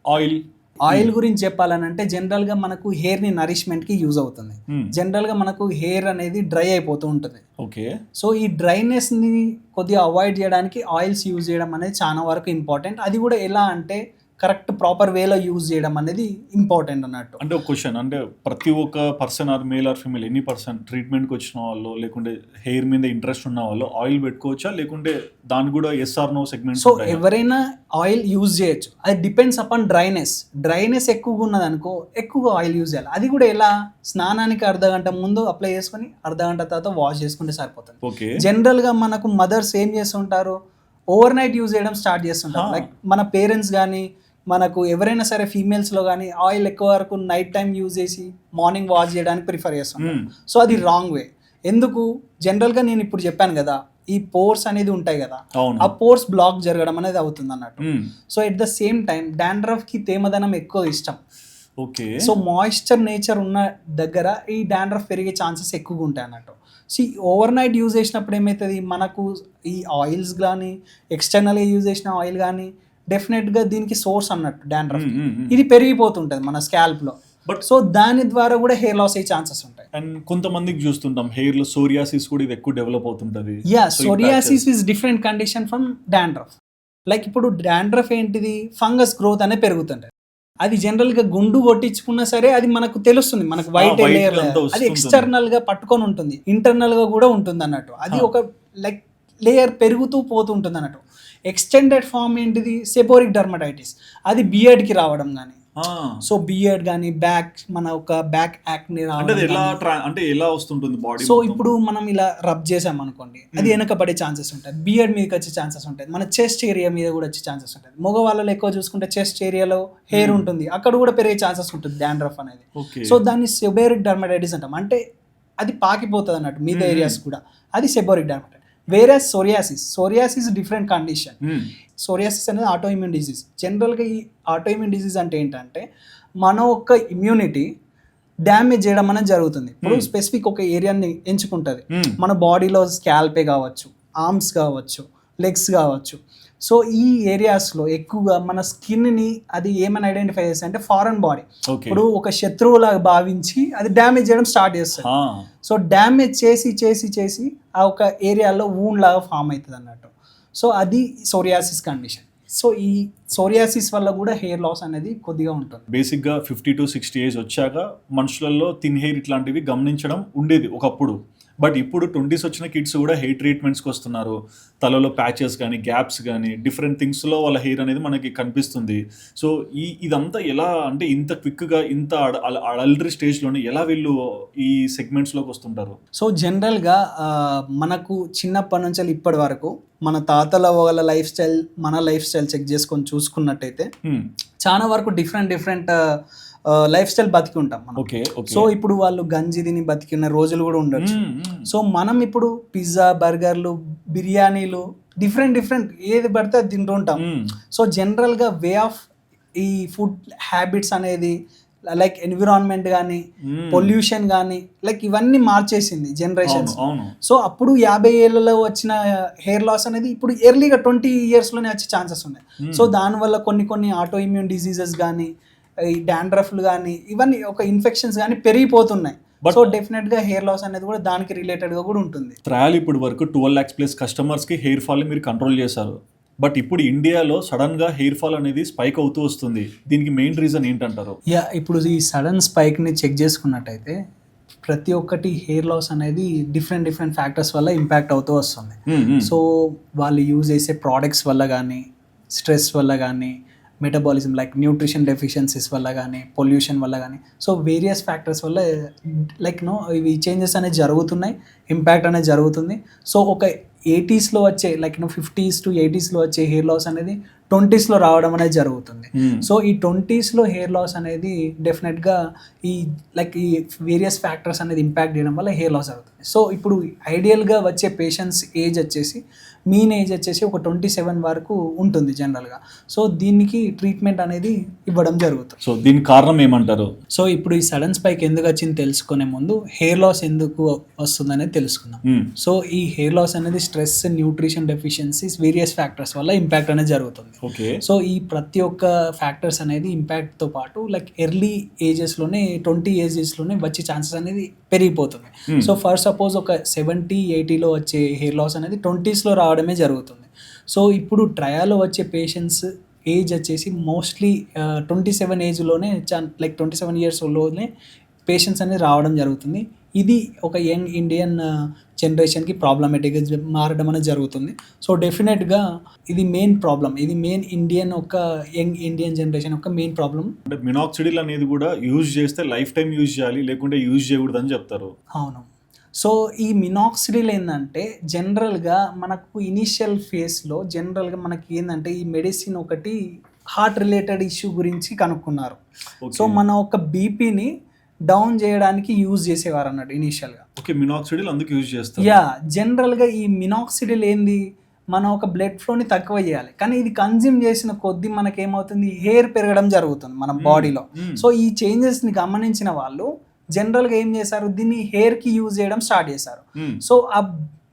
ఆయిల్ గురించి చెప్పాలనంటే, జనరల్గా మనకు హెయిర్ని నరిష్మెంట్కి యూజ్ అవుతుంది. జనరల్గా మనకు హెయిర్ అనేది డ్రై అయిపోతూ ఉంటుంది. ఓకే. సో ఈ డ్రైనెస్ని కొద్దిగా అవాయిడ్ చేయడానికి ఆయిల్స్ యూజ్ చేయడం అనేది చాలా వరకు ఇంపార్టెంట్. అది కూడా ఎలా అంటే, కరెక్ట్ ప్రాపర్ వేలో యూజ్ చేయడం అనేది ఇంపార్టెంట్ అన్నట్టు. అంటే ఒక క్వశ్చన్, అంటే ప్రతి ఒక్క person or male or female any person ట్రీట్మెంట్కి వచ్చిన వాళ్ళు లేకుంటే హెయిర్ మీద ఇంట్రెస్ట్ ఉన్న వాళ్ళు ఆయిల్ పెట్టుకోవచ్చా, లేకుంటే దాని కూడా yes or no segment? So ఎవరైనా ఆయిల్ యూజ్ చేయొచ్చు, అది డిపెండ్స్ అపాన్ డ్రైనెస్ ఎక్కువగా ఉన్నది అనుకో, ఎక్కువగా ఆయిల్ యూజ్ చేయాలి. అది కూడా ఎలా, స్నానానికి అర్ధగంట ముందు అప్లై చేసుకుని అర్ధగంట తర్వాత వాష్ చేసుకుంటే సరిపోతుంది. ఓకే. జనరల్గా మనకు మదర్స్ ఏం చేస్తుంటారు, ఓవర్ నైట్ యూజ్ చేయడం స్టార్ట్ చేస్తుంటారు. లైక్ మన పేరెంట్స్ కానీ, మనకు ఎవరైనా సరే ఫీమేల్స్లో కానీ ఆయిల్ ఎక్కువ వరకు నైట్ టైం యూజ్ చేసి మార్నింగ్ వాష్ చేయడానికి ప్రిఫర్ చేస్తాం. సో అది రాంగ్ వే. ఎందుకు, జనరల్గా నేను ఇప్పుడు చెప్పాను కదా, ఈ పోర్స్ అనేది ఉంటాయి కదా, ఆ పోర్స్ బ్లాక్ జరగడం అనేది అవుతుంది అన్నట్టు. So at the same time డాండ్రఫ్కి తేమదనం ఎక్కువ ఇష్టం. ఓకే. సో మాయిశ్చర్ నేచర్ ఉన్న దగ్గర ఈ డాండ్రఫ్ పెరిగే ఛాన్సెస్ ఎక్కువగా ఉంటాయి అన్నట్టు. సో ఓవర్ నైట్ యూజ్ చేసినప్పుడు ఏమవుతుంది, మనకు ఈ ఆయిల్స్ కానీ, ఎక్స్టర్నల్గా యూజ్ చేసిన ఆయిల్ కానీ డెఫినెట్ గా దీనికి సోర్స్ అన్నట్టు డాండ్రఫ్ ఇది పెరిగిపోతుంటది మన స్కాల్ప్ లో. బట్ సో దాని ద్వారా కూడా హెయిర్ లాస్ అయ్యే ఛాన్సెస్ ఉంటాయి. అండ్ కొంతమందికి చూస్తుంటాం హెయిర్ లో సోరియాసిస్ కూడా ఇది ఎక్కువ డెవలప్ అవుతుంటది. Yeah, psoriasis is different condition from dandruff. Like ఇప్పుడు డాండ్రఫ్ ఏంటిది, ఫంగస్ గ్రోత్ అనేది పెరుగుతుంటది. అది జనరల్ గా గుండు కొట్టించుకున్నా సరే అది మనకు తెలుస్తుంది, మనకు వైట్ white లేయర్ అంతా అది వస్తుంటుంది. ఎక్స్టర్నల్ గా పట్టుకొని ఉంటుంది, ఇంటర్నల్ గా కూడా ఉంటుంది అన్నట్టు. అది ఒక లైక్ లేయర్ పెరుగుతూ పోతుంటుంది అన్నట్టు. ఎక్స్టెండెడ్ ఫామ్ ఏంటిది, సెబోరిక్ డర్మటైటిస్, అది బియర్డ్ కి రావడం కానీ, సో బియర్డ్ కానీ బ్యాక్ మన ఒక బ్యాక్ యాక్ని అంటే అది ఎలా రావడం. అంటే ఎలా వస్తుంటుంది బాడీ? సో ఇప్పుడు మనం ఇలా రబ్ చేసాం అనుకోండి, అది వెనకబడే ఛాన్సెస్ ఉంటాయి, బియర్డ్ మీదకి వచ్చే ఛాన్సెస్ ఉంటాయి, మన చెస్ట్ ఏరియా మీద కూడా వచ్చే ఛాన్సెస్ ఉంటాయి. మగవాళ్ళలో ఎక్కువ చూసుకుంటే చెస్ట్ ఏరియాలో హెయిర్ ఉంటుంది, అక్కడ కూడా పెరిగే ఛాన్సెస్ ఉంటుంది డాండ్రఫ్ అనేది. సో దాన్ని సెబోరిక్ డర్మటైటిస్ అంటాం, అంటే అది పాకిపోతుంది అన్నట్టు మిగతా ఏరియాస్ కూడా, అది సెబోరిక్ డర్మటైటిస్. వేరే సోరియాసిస్ డిఫరెంట్ కండిషన్. సోరియాసిస్ అనేది ఆటోఇమ్యూన్ డిసీజ్. జనరల్గా ఈ ఆటోఇమ్యూన్ డిసీజ్ అంటే ఏంటంటే మన యొక్క ఇమ్యూనిటీ డ్యామేజ్ చేయడం అనేది జరుగుతుంది. ఇప్పుడు స్పెసిఫిక్ ఒక ఏరియాని ఎంచుకుంటుంది మన బాడీలో, స్కాల్పే కావచ్చు, ఆర్మ్స్ కావచ్చు, లెగ్స్ కావచ్చు. సో ఈ ఏరియాస్లో ఎక్కువగా మన స్కిన్ని అది ఏమని ఐడెంటిఫై చేస్తుంది అంటే ఫారెన్ బాడీ, ఇప్పుడు ఒక శత్రువులాగా భావించి అది డ్యామేజ్ చేయడం స్టార్ట్ చేస్తుంది. సో డ్యామేజ్ చేసి చేసి చేసి ఆ ఒక ఏరియాలో వూండ్ లాగా ఫామ్ అవుతుంది అన్నట్టు. సో అది సోరియాసిస్ కండిషన్. సో ఈ సోరియాసిస్ వల్ల కూడా హెయిర్ లాస్ అనేది కొద్దిగా ఉంటుంది. బేసిక్గా 50 to 60 ఏజ్ వచ్చాక మనుషులలో థిన్ హెయిర్ ఇట్లాంటివి గమనించడం ఉండేది ఒకప్పుడు. బట్ ఇప్పుడు 20s వచ్చిన కిడ్స్ కూడా హెయిర్ ట్రీట్మెంట్స్కి వస్తున్నారు. తలలో ప్యాచెస్ కానీ, గ్యాప్స్ కానీ, డిఫరెంట్ థింగ్స్లో వాళ్ళ హెయిర్ అనేది మనకి కనిపిస్తుంది. సో ఇదంతా ఎలా అంటే ఇంత క్విక్గా ఇంత అడల్టరీ స్టేజ్లోనే ఎలా వీళ్ళు ఈ సెగ్మెంట్స్లోకి వస్తుంటారు? సో జనరల్గా మనకు చిన్నప్పటి నుంచి ఇప్పటి వరకు మన తాతల వాళ్ళ లైఫ్ స్టైల్, మన లైఫ్ స్టైల్ చెక్ చేసుకొని చూసుకున్నట్టయితే చాలా వరకు డిఫరెంట్ లైఫ్ స్టైల్ బతికి ఉంటాం మనం. సో ఇప్పుడు వాళ్ళు గంజి తిని బతికిన రోజులు కూడా ఉండొచ్చు. సో మనం ఇప్పుడు పిజ్జా, బర్గర్లు, బిర్యానీలు డిఫరెంట్ ఏది పడితే అది తింటూ ఉంటాం. సో జనరల్గా వే ఆఫ్ ఈ ఫుడ్ హ్యాబిట్స్ అనేది లైక్ ఎన్విరాన్మెంట్ కానీ, పొల్యూషన్ కానీ, లైక్ ఇవన్నీ మార్చేసింది జనరేషన్స్. సో అప్పుడు 50 ఏళ్ళలో వచ్చిన హెయిర్ లాస్ అనేది ఇప్పుడు ఎర్లీగా 20 yearsలోనే వచ్చే ఛాన్సెస్ ఉన్నాయి. సో దానివల్ల కొన్ని ఆటో ఇమ్యూన్ డిసీజెస్ కానీ, ఈ డాండ్రఫ్లు కానీ, ఇవన్నీ ఒక ఇన్ఫెక్షన్స్ కానీ పెరిగిపోతున్నాయి. సో డెఫినెట్ గా హెయిర్ లాస్ అనేది కూడా దానికి రిలేటెడ్ గా కూడా ఉంటుంది. ట్రయల్ ఇప్పుడు వరకు 12 lakhs ప్లస్ కస్టమర్స్ కి హెయిర్ ఫాల్ మీరు కంట్రోల్ చేశారు. బట్ ఇప్పుడు ఇండియాలో సడన్ గా హెయిర్ ఫాల్ అనేది స్పైక్ అవుతూ వస్తుంది. దీనికి మెయిన్ రీజన్ ఏంటంటారు? ఇప్పుడు ఈ సడన్ స్పైక్ ని చెక్ చేసుకున్నట్టయితే ప్రతి ఒక్కటి హెయిర్ లాస్ అనేది డిఫరెంట్ ఫ్యాక్టర్స్ వల్ల ఇంపాక్ట్ అవుతూ వస్తుంది. సో వాళ్ళు యూజ్ చేసే ప్రోడక్ట్స్ వల్ల కానీ, స్ట్రెస్ వల్ల కానీ, మెటబాలిజం లైక్ న్యూట్రిషన్ డెఫిషియన్సీస్ వల్ల కానీ, పొల్యూషన్ వల్ల కానీ, సో వేరియస్ ఫ్యాక్టర్స్ వల్ల లైక్ ఇవి చేంజెస్ అనేది జరుగుతున్నాయి, ఇంపాక్ట్ అనేది జరుగుతుంది. సో ఒక 80sలో వచ్చే లైక్ 50s to 80sలో వచ్చే హెయిర్ లాస్ అనేది 20sలో రావడం అనేది జరుగుతుంది. సో ఈ 20sలో హెయిర్ లాస్ అనేది డెఫినెట్గా ఈ వేరియస్ ఫ్యాక్టర్స్ అనేది ఇంపాక్ట్ చేయడం వల్ల హెయిర్ లాస్ అవుతుంది. సో ఇప్పుడు ఐడియల్గా వచ్చే పేషెంట్స్ ఏజ్ వచ్చేసి మీన్ ఏజ్ వచ్చేసి ఒక 27 వరకు ఉంటుంది జనరల్గా. సో దీనికి ట్రీట్మెంట్ అనేది ఇవ్వడం జరుగుతుంది. సో దీనికి కారణం ఏమంటారు? సో ఇప్పుడు ఈ సడన్ స్పైక్ ఎందుకు వచ్చింది తెలుసుకునే ముందు హెయిర్ లాస్ ఎందుకు వస్తుంది అనేది తెలుసుకుందాం. సో ఈ హెయిర్ లాస్ అనేది stress, nutrition deficiencies, various factors వల్ల ఇంపాక్ట్ అనేది జరుగుతుంది. సో ఈ ప్రతి ఒక్క ఫ్యాక్టర్స్ అనేది ఇంపాక్ట్తో పాటు లైక్ ఎర్లీ ఏజెస్లోనే 20 ఏజెస్లోనే వచ్చే ఛాన్సెస్ అనేది పెరిగిపోతుంది. సో ఫర్ సపోజ్ ఒక 70-80లో వచ్చే హెయిర్ లాస్ అనేది 20sలో రావడమే జరుగుతుంది. సో ఇప్పుడు ట్రయాలో వచ్చే పేషెంట్స్ ఏజ్ వచ్చేసి మోస్ట్లీ 27 ఏజ్లోనే లైక్ 27 yearsలోనే పేషెంట్స్ అనేది రావడం జరుగుతుంది. ఇది ఒక యంగ్ ఇండియన్ జనరేషన్కి ప్రాబ్లమేటిక్గా మారడం అనేది జరుగుతుంది. సో డెఫినెట్గా ఇది మెయిన్ ప్రాబ్లం, ఇది మెయిన్ ఇండియన్ ఒక యంగ్ ఇండియన్ జనరేషన్ యొక్క మెయిన్ ప్రాబ్లం. అంటే మినాక్సిడిల్ అనేది కూడా యూజ్ చేస్తే లైఫ్ టైం యూజ్ చేయాలి, లేకుంటే యూజ్ చేయకూడదు అని చెప్తారు. అవును. సో ఈ మినాక్సిడిల్ ఏంటంటే జనరల్గా మనకు ఇనీషియల్ ఫేస్లో జనరల్గా మనకి ఏంటంటే ఈ మెడిసిన్ ఒకటి హార్ట్ రిలేటెడ్ ఇష్యూ గురించి కనుక్కున్నారు. సో మన ఒక బీపీని డౌన్ చేయడానికి యూజ్ చేసేవారు అన్నట్టు ఇనీషియల్గా. ఓకే, మినాక్సిడిల్ అందుకు యూజ్ చేస్తారు. జనరల్గా ఈ మినాక్సిడిల్ ఏంది, మనం ఒక బ్లడ్ ఫ్లోని తక్కువ చేయాలి, కానీ ఇది కన్జ్యూమ్ చేసిన కొద్దీ మనకేమవుతుంది, హెయిర్ పెరగడం జరుగుతుంది మన బాడీలో. సో ఈ చేంజెస్ని గమనించిన వాళ్ళు జనరల్గా ఏం చేశారు, దీన్ని హెయిర్కి యూజ్ చేయడం స్టార్ట్ చేశారు. సో ఆ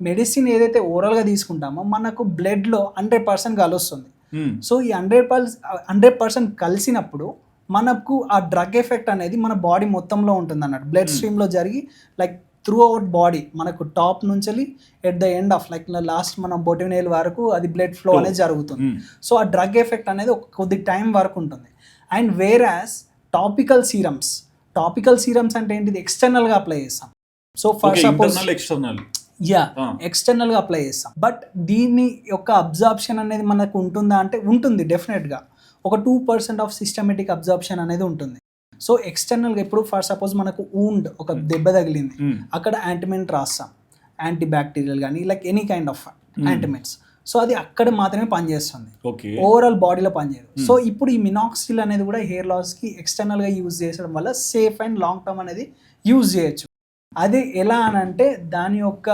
మెడిసిన్ ఏదైతే ఓరల్గా తీసుకుంటామో మనకు బ్లడ్లో 100% కలుస్తుంది. సో ఈ 100% కలిసినప్పుడు మనకు ఆ డ్రగ్ ఎఫెక్ట్ అనేది మన బాడీ మొత్తంలో ఉంటుంది అన్నట్టు, బ్లడ్ స్ట్రీమ్లో జరిగి లైక్ త్రూ అవుట్ బాడీ మనకు టాప్ నుంచి at the end of like last మన బొటినేల్ వరకు అది బ్లడ్ ఫ్లో అనేది జరుగుతుంది. సో ఆ డ్రగ్ ఎఫెక్ట్ అనేది ఒక కొద్ది టైం వరకు ఉంటుంది. అండ్ వేరాస్ టాపికల్ సీరమ్స్ అంటే ఏంటిది, ఎక్స్టర్నల్గా అప్లై చేస్తాం. సో ఫర్ సపోజ్ ఎక్స్టర్నల్గా అప్లై చేస్తాం. బట్ దీని యొక్క అబ్జార్ప్షన్ అనేది మనకు ఉంటుందా అంటే ఉంటుంది, డెఫినెట్గా ఒక 2% ఆఫ్ సిస్టమేటిక్ అబ్జార్ప్షన్ అనేది ఉంటుంది. సో ఎక్స్టర్నల్గా ఇప్పుడు ఫర్ సపోజ్ మనకు ఊండ్ ఒక దెబ్బ తగిలింది, అక్కడ యాంటిమెంట్ రాస్తాం, యాంటీ బ్యాక్టీరియల్ కానీ like any kind of ointments. So అది అక్కడ మాత్రమే పనిచేస్తుంది, ఓవరాల్ బాడీలో పనిచేయదు. సో ఇప్పుడు ఈ మినాక్సిల్ అనేది కూడా హెయిర్ లాస్కి ఎక్స్టర్నల్గా యూజ్ చేసడం వల్ల సేఫ్ అండ్ లాంగ్ టర్మ్ అనేది యూజ్ చేయొచ్చు. అది ఎలా అని అంటే దాని యొక్క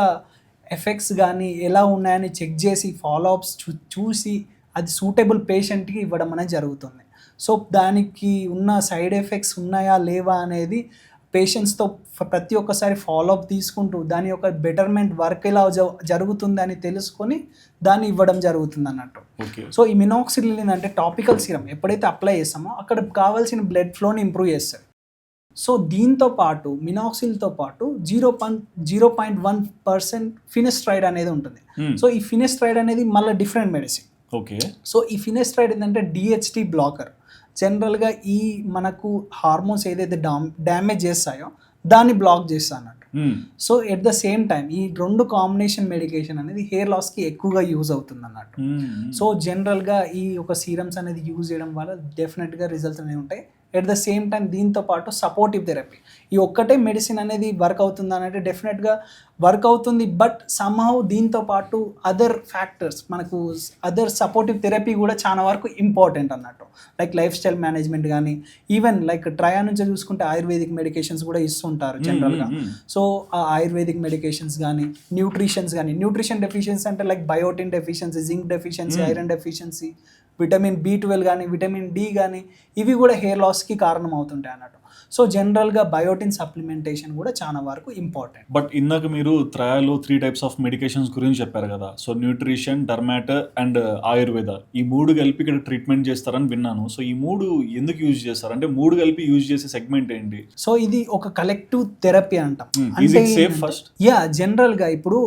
ఎఫెక్ట్స్ కానీ ఎలా ఉన్నాయని చెక్ చేసి ఫాలోఅప్స్ చూసి అది సూటబుల్ పేషెంట్కి ఇవ్వడం అనేది జరుగుతుంది. సో దానికి ఉన్న సైడ్ ఎఫెక్ట్స్ ఉన్నాయా లేవా అనేది పేషెంట్స్తో ప్రతి ఒక్కసారి ఫాలోఅప్ తీసుకుంటూ దాని యొక్క బెటర్మెంట్ వర్క్ ఎలా జరుగుతుందని తెలుసుకొని దాన్ని ఇవ్వడం జరుగుతుంది అన్నట్టు. సో ఈ మినాక్సిలిన్ అంటే టాపికల్ సీరం ఎప్పుడైతే అప్లై చేస్తామో అక్కడ కావాల్సిన బ్లడ్ ఫ్లోని ఇంప్రూవ్ చేస్తుంది. సో దీంతో పాటు మినాక్సిల్తో పాటు 0.1% ఫినెస్ట్రైడ్ అనేది ఉంటుంది. సో ఈ ఫినెస్ట్రైడ్ అనేది మళ్ళీ డిఫరెంట్ మెడిసిన్. సో ఈ ఫినెస్ట్రైడ్ ఏంటంటే DHT బ్లాకర్. జనరల్గా ఈ మనకు హార్మోన్స్ ఏదైతే డ్యామేజ్ చేస్తాయో దాన్ని బ్లాక్ చేస్తా అన్నట్టు. So at the same time ఈ 2 కాంబినేషన్ మెడికేషన్ అనేది హెయిర్ లాస్కి ఎక్కువగా యూజ్ అవుతుంది అన్నట్టు. సో జనరల్గా ఈ ఒక సీరమ్స్ అనేది యూజ్ చేయడం వల్ల డెఫినెట్గా రిజల్ట్స్ అనేవి ఉంటాయి. ఎట్ ద సేమ్ టైం దీంతో పాటు సపోర్టివ్ థెరపీ, ఈ ఒక్కటే మెడిసిన్ అనేది వర్క్ అవుతుంది అని అంటే డెఫినెట్గా వర్క్ అవుతుంది. బట్ సమ్హౌ దీంతో పాటు అదర్ ఫ్యాక్టర్స్ మనకు అదర్ సపోర్టివ్ థెరపీ కూడా చాలా వరకు ఇంపార్టెంట్ అన్నట్టు. లైక్ లైఫ్ స్టైల్ మేనేజ్మెంట్ కానీ ఈవెన్ లైక్ ట్రయా నుంచి చూసుకుంటే ఆయుర్వేదిక్ మెడికేషన్స్ కూడా ఇస్తుంటారు జనరల్గా. సో ఆ ఆయుర్వేదిక్ మెడికేషన్స్ కానీ న్యూట్రిషన్ డెఫిషియన్సీ అంటే like biotin deficiency, zinc deficiency, iron deficiency, vitamin B12 కానీ విటమిన్ D కానీ ఇవి కూడా హెయిర్ లాస్కి కారణం అవుతుంటాయి అన్నట్టు. సో జనరల్గా బయోటిన్ సప్లిమెంటేషన్ కూడా చాలా వరకు ఇంపార్టెంట్. బట్ ఇందాక మీరు ట్రయాలో 3 types ఆఫ్ మెడికేషన్స్ గురించి చెప్పారు కదా. సో న్యూట్రిషన్, డర్మాటర్ అండ్ ఆయుర్వేద, ఈ 3 కలిపి ఇక్కడ ట్రీట్మెంట్ చేస్తారని విన్నాను. సో ఈ 3 ఎందుకు యూజ్ చేస్తారు అంటే 3 కలిపి యూజ్ చేసే సెగ్మెంట్ ఏంటి? సో ఇది ఒక కలెక్టివ్ థెరపీ అంటాం. సేఫ్ ఫస్ట్ జనరల్గా ఇప్పుడు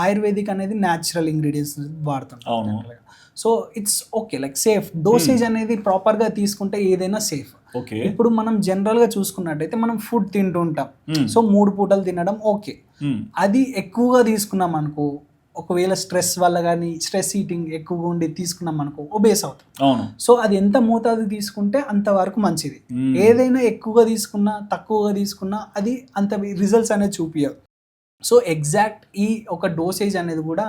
ఆయుర్వేదిక్ అనేది న్యాచురల్ ఇంగ్రీడియంట్స్ వాడుతాం. అవును. So it's okay like safe dosage అనేది ప్రాపర్గా తీసుకుంటే ఏదైనా సేఫ్. ఇప్పుడు మనం జనరల్గా చూసుకున్నట్టయితే మనం ఫుడ్ తింటూ ఉంటాం. సో 3 పూటలు తినడం ఓకే. అది ఎక్కువగా తీసుకున్నాం అనుకో, ఒకవేళ స్ట్రెస్ వల్ల కానీ స్ట్రెస్ ఈటింగ్ ఎక్కువగా ఉండి తీసుకున్నాం అనుకో ఒబేస్ అవుతాం. సో అది ఎంత మోతాదు తీసుకుంటే అంతవరకు మంచిది. ఏదైనా ఎక్కువగా తీసుకున్నా తక్కువగా తీసుకున్నా అది అంత రిజల్ట్స్ అనేది చూపించదు. సో ఎగ్జాక్ట్ ఈ ఒక డోసేజ్ అనేది కూడా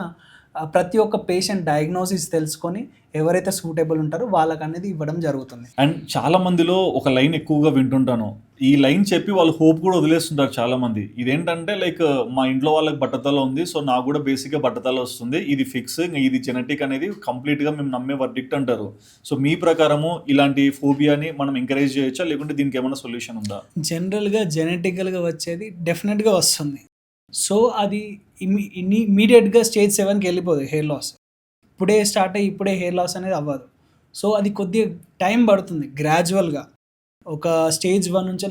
ప్రతి ఒక్క పేషెంట్ డయాగ్నోసిస్ తెలుసుకొని ఎవరైతే సూటబుల్ ఉంటారో వాళ్ళకి అనేది ఇవ్వడం జరుగుతుంది. అండ్ చాలా మందిలో ఒక లైన్ ఎక్కువగా వింటుంటాను, ఈ లైన్ చెప్పి వాళ్ళు హోప్ కూడా వదిలేస్తుంటారు చాలా మంది. ఇదేంటంటే లైక్ మా ఇంట్లో వాళ్ళకి బట్టతల ఉంది, సో నాకు కూడా బేసిక్గా బట్టతల వస్తుంది, ఇది ఫిక్స్, ఇది జెనెటిక్ అనేది కంప్లీట్గా మేము నమ్మే వర్డిక్ట్ అంటారు. సో మీ ప్రకారము ఇలాంటి ఫోబియాని మనం ఎంకరేజ్ చేయొచ్చా, లేకుంటే దీనికి ఏమైనా సొల్యూషన్ ఉందా? జనరల్గా జెనెటికల్గా వచ్చేది డెఫినెట్గా వస్తుంది. సో అది ఇమీడియట్గా స్టేజ్ 7కి వెళ్ళిపోదు హెయిర్ లాస్. ఇప్పుడే స్టార్ట్ అయ్యి ఇప్పుడే హెయిర్ లాస్ అనేది అవ్వదు. సో అది కొద్దిగా టైం పడుతుంది, గ్రాడ్యువల్గా ఒక స్టేజ్ 1 నుంచి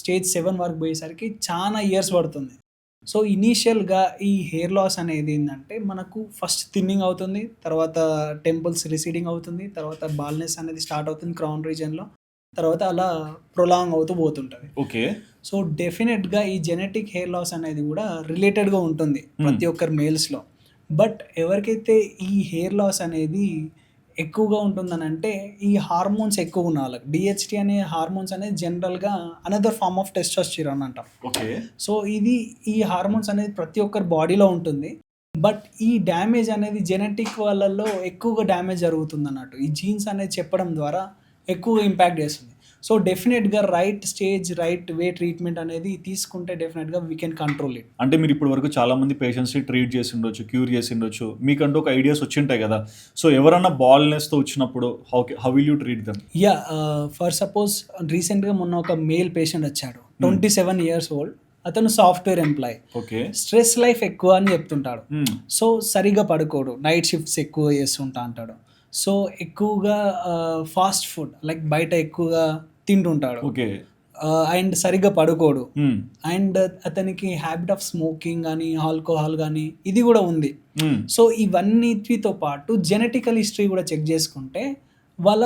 స్టేజ్ 7 వరకు పోయేసరికి చాలా ఇయర్స్ పడుతుంది. సో ఇనీషియల్గా ఈ హెయిర్ లాస్ అనేది ఏంటంటే మనకు ఫస్ట్ థిన్నింగ్ అవుతుంది, తర్వాత టెంపుల్స్ రిసీడింగ్ అవుతుంది, తర్వాత బాల్నెస్ అనేది స్టార్ట్ అవుతుంది క్రౌన్ రీజన్లో, తర్వాత అలా ప్రొలాంగ్ అవుతూ పోతుంటుంది. సో డెఫినెట్గా ఈ జెనెటిక్ హెయిర్ లాస్ అనేది కూడా రిలేటెడ్గా ఉంటుంది ప్రతి ఒక్కరి మేల్స్లో. బట్ ఎవరికైతే ఈ హెయిర్ లాస్ అనేది ఎక్కువగా ఉంటుందని అంటే ఈ హార్మోన్స్ ఎక్కువ ఉన్న వాళ్ళకి, DHT అనే హార్మోన్స్ అనేది జనరల్గా అనదర్ ఫార్మ్ ఆఫ్ టెస్టోస్టెరాన్ అంటాం. సో ఈ హార్మోన్స్ అనేది ప్రతి ఒక్కరి బాడీలో ఉంటుంది. బట్ ఈ డ్యామేజ్ అనేది జెనెటిక్ వాళ్ళల్లో ఎక్కువగా డ్యామేజ్ జరుగుతుంది అన్నట్టు. ఈ జీన్స్ అనేది చెప్పడం ద్వారా ఎక్కువగా ఇంపాక్ట్ చేస్తుంది. సో డెఫినెట్గా right stage right way treatment అనేది తీసుకుంటే డెఫినెట్గా వీ కెన్ కంట్రోల్ ఇట్. అంటే మీరు ఇప్పటి వరకు చాలా మంది పేషెంట్స్ని ట్రీట్ చేసి ఉండొచ్చు, క్యూర్ చేసి ఉండొచ్చు, మీకంటూ ఒక ఐడియాస్ వచ్చి ఉంటాయి కదా. సో ఎవరన్నా బాల్నెస్తో వచ్చినప్పుడు how will you treat them? For suppose రీసెంట్గా మొన్న ఒక మేల్ పేషెంట్ వచ్చాడు, 27 years old. అతను సాఫ్ట్వేర్ ఎంప్లాయ్. స్ట్రెస్ లైఫ్ ఎక్కువ అని చెప్తుంటాడు. సో సరిగా పడుకోడు, నైట్ షిఫ్ట్స్ ఎక్కువ చేస్తుంటా అంటాడు. సో ఎక్కువగా ఫాస్ట్ ఫుడ్ లైక్ బయట ఎక్కువగా తింటుంటాడు ఓకే. అండ్ సరిగ్గా పడుకోడు అండ్ అతనికి హ్యాబిట్ ఆఫ్ స్మోకింగ్ కానీ ఆల్కహాల్ కానీ ఇది కూడా ఉంది. సో ఇవన్నిటితో పాటు జెనెటికల్ హిస్టరీ కూడా చెక్ చేసుకుంటే వాళ్ళ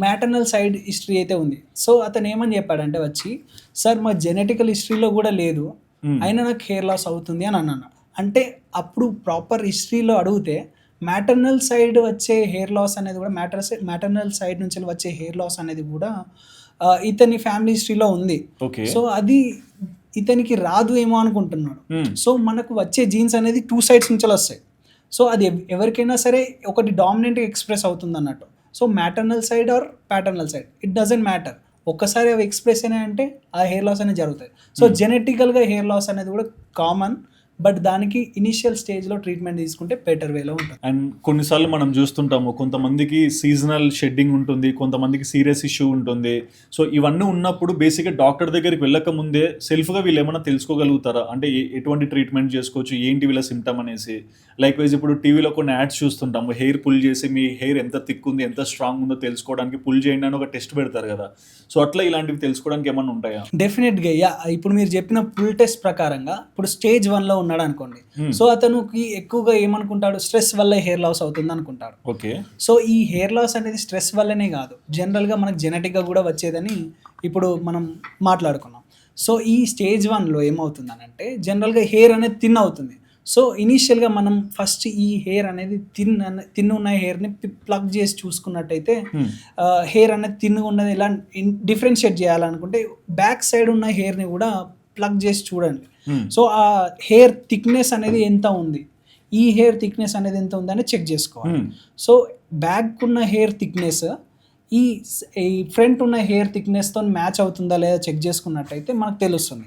మ్యాటర్నల్ సైడ్ హిస్టరీ అయితే ఉంది. సో అతను ఏమని చెప్పాడంటే వచ్చి, సార్ మా జెనెటికల్ హిస్టరీలో కూడా లేదు, అయినా నాకు హెయిర్ లాస్ అవుతుంది అని అన్నాను. అంటే అప్పుడు ప్రాపర్ హిస్టరీలో అడిగితే మ్యాటర్నల్ సైడ్ వచ్చే హెయిర్ లాస్ అనేది కూడా మ్యాటర్నల్ సైడ్ నుంచి వచ్చే హెయిర్ లాస్ అనేది కూడా ఇతని ఫ్యామిలీ హిస్టరీలో ఉంది. సో అది ఇతనికి రాదు ఏమో అనుకుంటున్నాడు. సో మనకు వచ్చే జీన్స్ అనేది 2 sides నుంచి వస్తాయి. సో అది ఎవరికైనా సరే ఒకటి డామినెంట్గా ఎక్స్ప్రెస్ అవుతుంది అన్నట్టు. So maternal side or paternal side it doesn't matter. ఒక్కసారి అవి ఎక్స్ప్రెస్ అయినాయి అంటే ఆ హెయిర్ లాస్ అనేది జరుగుతుంది. సో జెనెటికల్గా హెయిర్ లాస్ అనేది కూడా కామన్, బట్ దానికి ఇనిషియల్ స్టేజ్లో ట్రీట్మెంట్ తీసుకుంటే బెటర్ వేలో ఉంటుంది. అండ్ కొన్నిసార్లు మనం చూస్తుంటాము, కొంతమందికి సీజనల్ షెడ్డింగ్ ఉంటుంది, కొంతమందికి సీరియస్ ఇష్యూ ఉంటుంది. సో ఇవన్నీ ఉన్నప్పుడు బేసిక్గా డాక్టర్ దగ్గరికి వెళ్ళక ముందే సెల్ఫ్గా వీళ్ళు ఏమైనా తెలుసుకోగలుగుతారా? అంటే ఎటువంటి ట్రీట్మెంట్ చేసుకోవచ్చు, ఏంటి వీళ్ళ సిమ్టమ్ అనేసి. లైక్ వైజ్ ఇప్పుడు టీవీలో కొన్ని యాడ్స్ చూస్తుంటాము, హెయిర్ పుల్ చేసి మీ హెయిర్ ఎంత థిక్ ఉంది, ఎంత స్ట్రాంగ్ ఉందో తెలుసుకోవడానికి పుల్ చేయండి అని ఒక టెస్ట్ పెడతారు కదా. సో అట్లా ఇలాంటివి తెలుసుకోవడానికి ఏమైనా ఉంటాయా? డెఫినెట్గా ఇప్పుడు మీరు చెప్పిన పుల్ టెస్ట్ ప్రకారంగా ఇప్పుడు స్టేజ్ 1లో ఉన్నాడు అనుకోండి. సో అతనికి ఎక్కువగా ఏమనుకుంటాడు, స్ట్రెస్ వల్ల హెయిర్ లాస్ అవుతుంది అనుకుంటాడు. ఓకే. సో ఈ హెయిర్ లాస్ అనేది స్ట్రెస్ వల్లనే కాదు, జనరల్గా మనకు జెనెటిక్గా కూడా వచ్చేదని ఇప్పుడు మనం మాట్లాడుకున్నాం. సో ఈ స్టేజ్ 1లో ఏమవుతుందనంటే జనరల్గా హెయిర్ అనేది థిన్ అవుతుంది. సో ఇనీషియల్గా మనం ఫస్ట్ ఈ హెయిర్ అనేది థిన్ ఉన్న హెయిర్ని ప్లగ్ చేసి చూసుకున్నట్టయితే హెయిర్ అనేది థిన్గా ఉన్నది ఇలా డిఫరెన్షియేట్ చేయాలనుకుంటే బ్యాక్ సైడ్ ఉన్న హెయిర్ని కూడా ప్లగ్ చేసి చూడండి. సో ఆ హెయిర్ థిక్నెస్ అనేది ఎంత ఉంది, ఈ హెయిర్ థిక్నెస్ అనేది ఎంత ఉంది అని చెక్ చేసుకోవాలి. సో బ్యాక్ ఉన్న హెయిర్ థిక్నెస్ ఈ ఫ్రంట్ ఉన్న హెయిర్ థిక్నెస్తో మ్యాచ్ అవుతుందా లేదా చెక్ చేసుకున్నట్టయితే మనకు తెలుస్తుంది.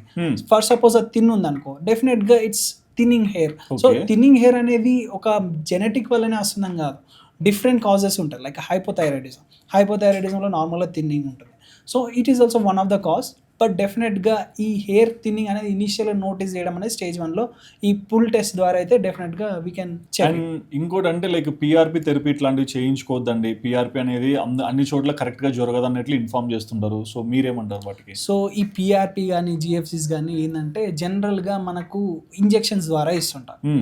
ఫర్ సపోజ్ అది థిన్ ఉందనుకో, డెఫినెట్గా it's thinning hair. So thinning hair అనేది ఒక జెనెటిక్ వల్లనే వస్తుందని కాదు, డిఫరెంట్ కాజెస్ ఉంటాయి. లైక్ హైపోథైరాయిడిజంలో నార్మల్గా థిన్నింగ్ ఉంటుంది. So it is also one of the cause. But డెఫినెట్గా ఈ హెయిర్ థిన్నింగ్ అనేది ఇనిషియల్గా నోటీస్ చేయడం అనేది స్టేజ్ 1లో ఈ పుల్ టెస్ట్ ద్వారా అయితే డెఫినెట్గా వీ కెన్ చెక్. ఇంకోటి అంటే లైక్ పిఆర్పి థెరపీ ఇట్లాంటివి చేయించుకోవద్దండి, పిఆర్పి అనేది అన్ని చోట్ల కరెక్ట్గా జరగదు అన్నట్లు ఇన్ఫార్మ్ చేస్తుంటారు. సో మీరేమంటారు వాటికి? సో ఈ పిఆర్పి కానీ జిఎఫ్సిస్ కానీ ఏంటంటే జనరల్గా మనకు ఇంజెక్షన్స్ ద్వారా ఇస్తుంటారు.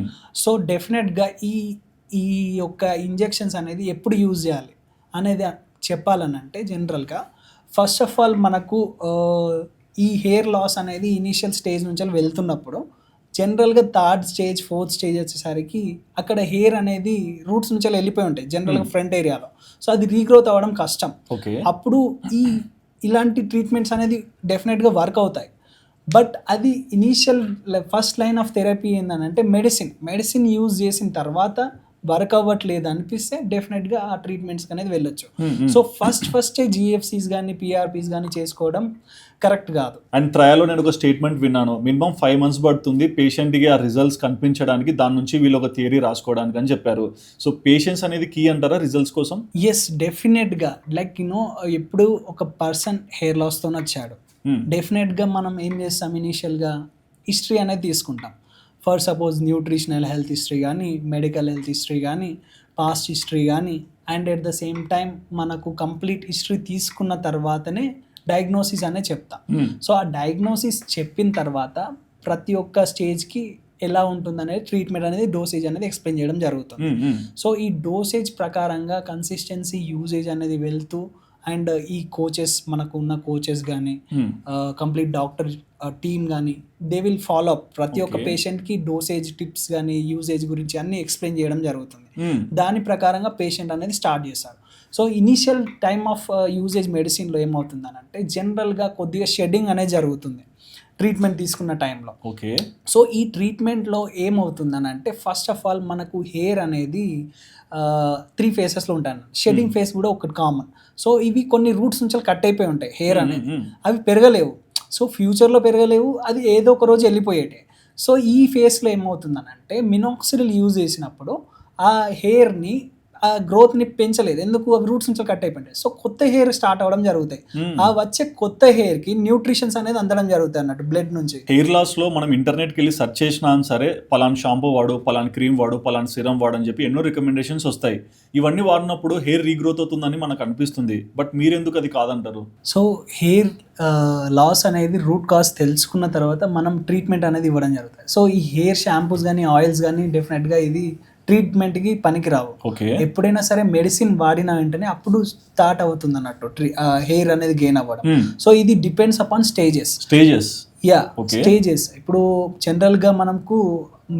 సో డెఫినెట్గా ఈ యొక్క ఇంజెక్షన్స్ అనేది ఎప్పుడు యూజ్ చేయాలి అనేది చెప్పాలని అంటే జనరల్గా ఫస్ట్ ఆఫ్ ఆల్ మనకు ఈ హెయిర్ లాస్ అనేది ఇనీషియల్ స్టేజ్ నుంచి వెళ్తున్నప్పుడు జనరల్గా 3rd స్టేజ్ 4th స్టేజ్ వచ్చేసరికి అక్కడ హెయిర్ అనేది రూట్స్ నుంచి వెళ్ళిపోయి ఉంటాయి జనరల్గా ఫ్రంట్ ఏరియాలో. సో అది రీగ్రోత్ అవ్వడం కష్టం. అప్పుడు ఇలాంటి ట్రీట్మెంట్స్ అనేది డెఫినెట్గా వర్క్ అవుతాయి. బట్ అది initial first line of therapy ఏంటంటే మెడిసిన్ యూజ్ చేసిన తర్వాత వర్క్ అవ్వట్లేదు అనిపిస్తే డెఫినెట్గా ఆ ట్రీట్మెంట్స్ అనేది వెళ్ళొచ్చు. సో ఫస్ట్ జిఎఫ్సిస్ కానీ పిఆర్పిస్ కానీ చేసుకోవడం కరెక్ట్ కాదు. అండ్ ట్రయల్లో నేను ఒక స్టేట్మెంట్ విన్నాను, మినిమం 5 months పడుతుంది పేషెంట్కి ఆ రిజల్ట్స్ కనిపించడానికి, దాని నుంచి వీళ్ళు ఒక థియరీ రాసుకోవడానికి అని చెప్పారు. సో పేషెన్స్ అనేది కీ అంటారా రిజల్ట్స్ కోసం? ఎస్ డెఫినెట్గా. లైక్ ఎప్పుడు ఒక పర్సన్ హెయిర్ లాస్తో వచ్చాడు, డెఫినెట్గా మనం ఏం చేస్తాం, ఇనీషియల్గా హిస్టరీ అనేది తీసుకుంటాం. For suppose nutritional health history కానీ, మెడికల్ హెల్త్ హిస్టరీ కానీ, పాస్ట్ హిస్టరీ కానీ, and at the same time మనకు కంప్లీట్ హిస్టరీ తీసుకున్న తర్వాతనే డయాగ్నోసిస్ అనేది చెప్తాం. సో ఆ డయాగ్నోసిస్ చెప్పిన తర్వాత ప్రతి ఒక్క స్టేజ్కి ఎలా ఉంటుంది అనేది ట్రీట్మెంట్ అనేది డోసేజ్ అనేది ఎక్స్ప్లెయిన్ చేయడం జరుగుతుంది. సో ఈ డోసేజ్ ప్రకారంగా కన్సిస్టెన్సీ యూజేజ్ అనేది వెళ్తూ అండ్ ఈ మనకు ఉన్న కోచెస్ కానీ కంప్లీట్ డాక్టర్ టీమ్ కానీ దే విల్ ఫాలో అప్ ప్రతి ఒక్క పేషెంట్కి డోసేజ్ టిప్స్ కానీ యూసేజ్ గురించి అన్ని ఎక్స్ప్లెయిన్ చేయడం జరుగుతుంది. దాని ప్రకారంగా పేషెంట్ అనేది స్టార్ట్ చేస్తారు. So initial time of usage మెడిసిన్లో ఏమవుతుందని అంటే జనరల్గా కొద్దిగా షెడ్డింగ్ అనేది జరుగుతుంది ట్రీట్మెంట్ తీసుకున్న టైంలో. ఓకే. సో ఈ ట్రీట్మెంట్లో ఏమవుతుందని అంటే ఫస్ట్ ఆఫ్ ఆల్ మనకు హెయిర్ అనేది 3 phases ఉంటాయి. షెడ్డింగ్ ఫేస్ కూడా ఒకటి కామన్. సో ఇవి కొన్ని రూట్స్ నుంచి కట్ అయిపోయి ఉంటాయి హెయిర్ అనేది, అవి పెరగలేవు. సో ఫ్యూచర్లో పెరగలేవు, అది ఏదో ఒక రోజు వెళ్ళిపోయేటే. సో ఈ ఫేస్లో ఏమవుతుందని అంటే మినాక్సిడిల్ యూజ్ చేసినప్పుడు ఆ హెయిర్ని ఆ గ్రోత్ని పెంచలేదు, ఎందుకు అవి రూట్స్ నుంచి కట్ అయిపోయింటాయి. సో కొత్త హెయిర్ స్టార్ట్ అవ్వడం జరుగుతాయి. ఆ వచ్చే కొత్త హెయిర్కి న్యూట్రిషన్స్ అనేది అందడం జరుగుతాయి అన్నట్టు బ్లడ్ నుంచి. హెయిర్ లాస్ లో మనం ఇంటర్నెట్కి వెళ్ళి సెర్చ్ చేసినా సరే పలానా షాంపూ వాడు, పలానా క్రీమ్ వాడు, పలానా సిరం వాడు అని చెప్పి ఎన్నో రికమెండేషన్స్ వస్తాయి. ఇవన్నీ వాడినప్పుడు హెయిర్ రీగ్రోత్ అవుతుందని మనకు అనిపిస్తుంది, బట్ మీరెందుకు అది కాదంటారు? సో హెయిర్ లాస్ అనేది రూట్ కాజ్ తెలుసుకున్న తర్వాత మనం ట్రీట్మెంట్ అనేది ఇవ్వడం జరుగుతుంది. సో ఈ హెయిర్ షాంపూస్ కానీ ఆయిల్స్ కానీ డెఫినెట్గా ఇది ట్రీట్మెంట్కి పనికిరావు. ఓకే, ఎప్పుడైనా సరే మెడిసిన్ వాడిన వెంటనే అప్పుడు స్టార్ట్ అవుతుంది అన్నట్టు హెయిర్ అనేది గెయిన్ అవ్వడం. సో ఇది depends upon stages. Yeah, stages. ఇప్పుడు జనరల్గా మనకు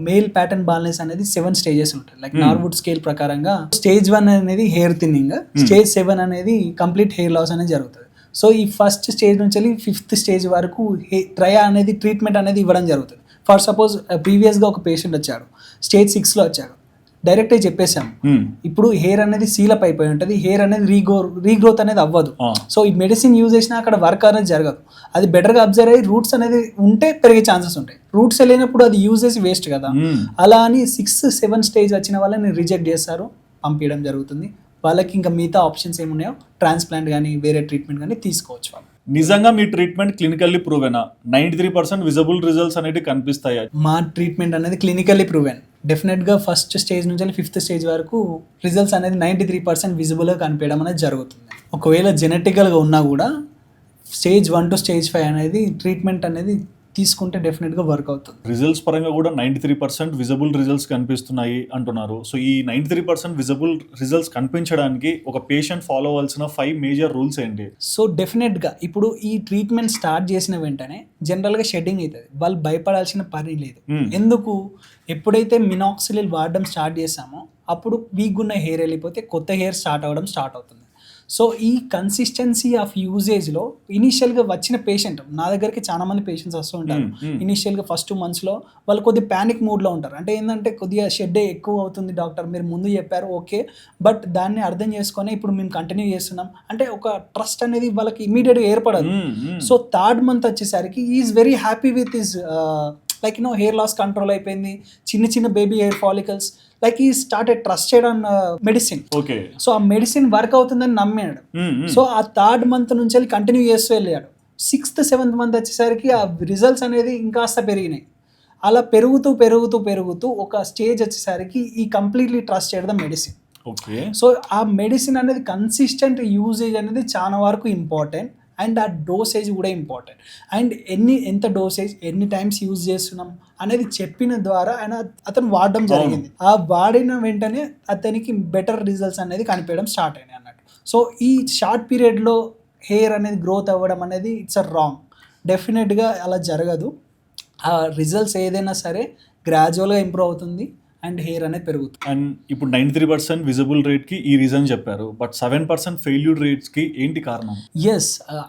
మేల్ ప్యాటర్న్ బాల్నెస్ అనేది 7 స్టేజెస్ ఉంటాయి. లైక్ నార్వుడ్ స్కేల్ ప్రకారంగా స్టేజ్ 1 అనేది హెయిర్ థిన్నింగ్, స్టేజ్ 7 అనేది కంప్లీట్ హెయిర్ లాస్ అనేది జరుగుతుంది. సో ఈ ఫస్ట్ స్టేజ్ నుంచి వెళ్ళి 5th స్టేజ్ వరకు ట్రయా అనేది ట్రీట్మెంట్ అనేది ఇవ్వడం జరుగుతుంది. ఫర్ సపోజ్ ప్రీవియస్గా ఒక పేషెంట్ వచ్చాడు, స్టేజ్ 6లో వచ్చాడు, డైరెక్ట్గా చెప్పేసాం ఇప్పుడు హెయిర్ అనేది సీలప్ అయిపోయి ఉంటుంది, హెయిర్ అనేది రీగ్రోత్ అనేది అవ్వదు. సో ఈ మెడిసిన్ యూజ్ చేసినా అక్కడ వర్క్ అనేది జరగదు. అది బెటర్గా అబ్జర్వ్ అయ్యి రూట్స్ అనేది ఉంటే పెరిగే ఛాన్సెస్ ఉంటాయి. రూట్స్ వెళ్ళినప్పుడు అది యూజ్ చేసి వేస్ట్ కదా. అలా అని 6, 7 స్టేజ్ వచ్చిన వాళ్ళని రిజెక్ట్ చేస్తారు, పంపించడం జరుగుతుంది. వాళ్ళకి ఇంకా మిగతా ఆప్షన్స్ ఏమున్నాయో ట్రాన్స్ప్లాంట్ కానీ వేరే ట్రీట్మెంట్ కానీ తీసుకోవచ్చు వాళ్ళు. నిజంగా మీ ట్రీట్మెంట్ క్లినికల్లీ ప్రూవెనా? 93% విజిబుల్ రిజల్ట్స్ అనేవి కనిపిస్తాయి. మా ట్రీట్మెంట్ అనేది క్లినికల్లీ ప్రూవెన్. డెఫినెట్గా ఫస్ట్ స్టేజ్ నుంచి 5th స్టేజ్ వరకు రిజల్ట్స్ అనేది 93% విజిబుల్గా కనిపించడం అనేది జరుగుతుంది. ఒకవేళ జెనెటికల్గా ఉన్నా కూడా స్టేజ్ 1 to స్టేజ్ 5 అనేది ట్రీట్మెంట్ అనేది తీసుకుంటే డెఫినెట్గా వర్క్ అవుతుంది. రిజల్ట్స్ పరంగా కూడా 93% విజిబుల్ రిజల్ట్స్ కనిపిస్తున్నాయి అంటున్నారు. సో ఈ 93% విజిబుల్ రిజల్ట్స్ కనిపించడానికి ఒక పేషెంట్ ఫాలో అవ్వాల్సిన 5 మేజర్ రూల్స్ ఏంటి? సో డెఫినెట్గా ఇప్పుడు ఈ ట్రీట్మెంట్ స్టార్ట్ చేసిన వెంటనే జనరల్గా షెడ్డింగ్ అవుతుంది, వాళ్ళు భయపడాల్సిన పని లేదు. ఎందుకు, ఎప్పుడైతే మినాక్సిలిల్ వాడడం స్టార్ట్ చేసామో అప్పుడు వీక్ ఉన్న హెయిర్ వెళ్ళిపోతే కొత్త హెయిర్ స్టార్ట్ అవ్వడం స్టార్ట్ అవుతుంది. సో ఈ కన్సిస్టెన్సీ ఆఫ్ యూజేజ్లో ఇనీషియల్గా వచ్చిన పేషెంట్, నా దగ్గరికి చాలా మంది పేషెంట్స్ వస్తూ ఉంటారు. ఇనీషియల్గా ఫస్ట్ 2 monthsలో వాళ్ళు కొద్దిగా ప్యానిక్ మూడ్లో ఉంటారు. అంటే ఏంటంటే కొద్దిగా షెడ్ ఎక్కువ అవుతుంది డాక్టర్, మీరు ముందు చెప్పారు ఓకే, బట్ దాన్ని అర్థం చేసుకొని ఇప్పుడు మేము కంటిన్యూ చేస్తున్నాం అంటే ఒక ట్రస్ట్ అనేది వాళ్ళకి ఇమీడియట్గా ఏర్పడదు. సో 3rd month వచ్చేసరికి is very happy with his like hair loss control అయిపోయింది, చిన్న బేబీ హెయిర్ ఫాలికల్స్, లైక్ ఈ started trusted on medicine. Okay, so ఆ మెడిసిన్ వర్క్ అవుతుందని నమ్మాడు. సో ఆ 3rd month నుంచి వెళ్ళి కంటిన్యూ చేస్తూ వెళ్ళాడు. 6th, 7th month వచ్చేసరికి ఆ రిజల్ట్స్ అనేది ఇంకాస్త పెరిగినాయి. అలా పెరుగుతూ ఒక స్టేజ్ వచ్చేసరికి ఈ కంప్లీట్లీ ట్రస్ట్ చేయడం ద మెడిసిన్. ఓకే, సో ఆ మెడిసిన్ అనేది కన్సిస్టెంట్ యూజేజ్ అనేది చాలా వరకు ఇంపార్టెంట్, అండ్ ఆ డోసేజ్ కూడా ఇంపార్టెంట్. అండ్ ఎంత డోసేజ్ ఎన్ని టైమ్స్ యూజ్ చేస్తున్నాం అనేది చెప్పిన ద్వారా అతను వాడడం జరిగింది. ఆ వాడిన వెంటనే అతనికి బెటర్ రిజల్ట్స్ అనేది కనిపించడం స్టార్ట్ అయినాయి అన్నట్టు. సో ఈ షార్ట్ పీరియడ్లో హెయిర్ అనేది గ్రోత్ అవ్వడం అనేది ఇట్స్ అ రాంగ్. డెఫినెట్గా అలా జరగదు. ఆ రిజల్ట్స్ ఏదైనా సరే గ్రాడ్యువల్గా ఇంప్రూవ్ అవుతుంది అండ్ హెయిర్ అనేది పెరుగుతుంది. అండ్ ఇప్పుడు 93% విజిబుల్ రేట్కి ఈ రీజన్ చెప్పారు, బట్ 7% ఫెయిల్యూర్ రేట్స్కి ఏంటి కారణం?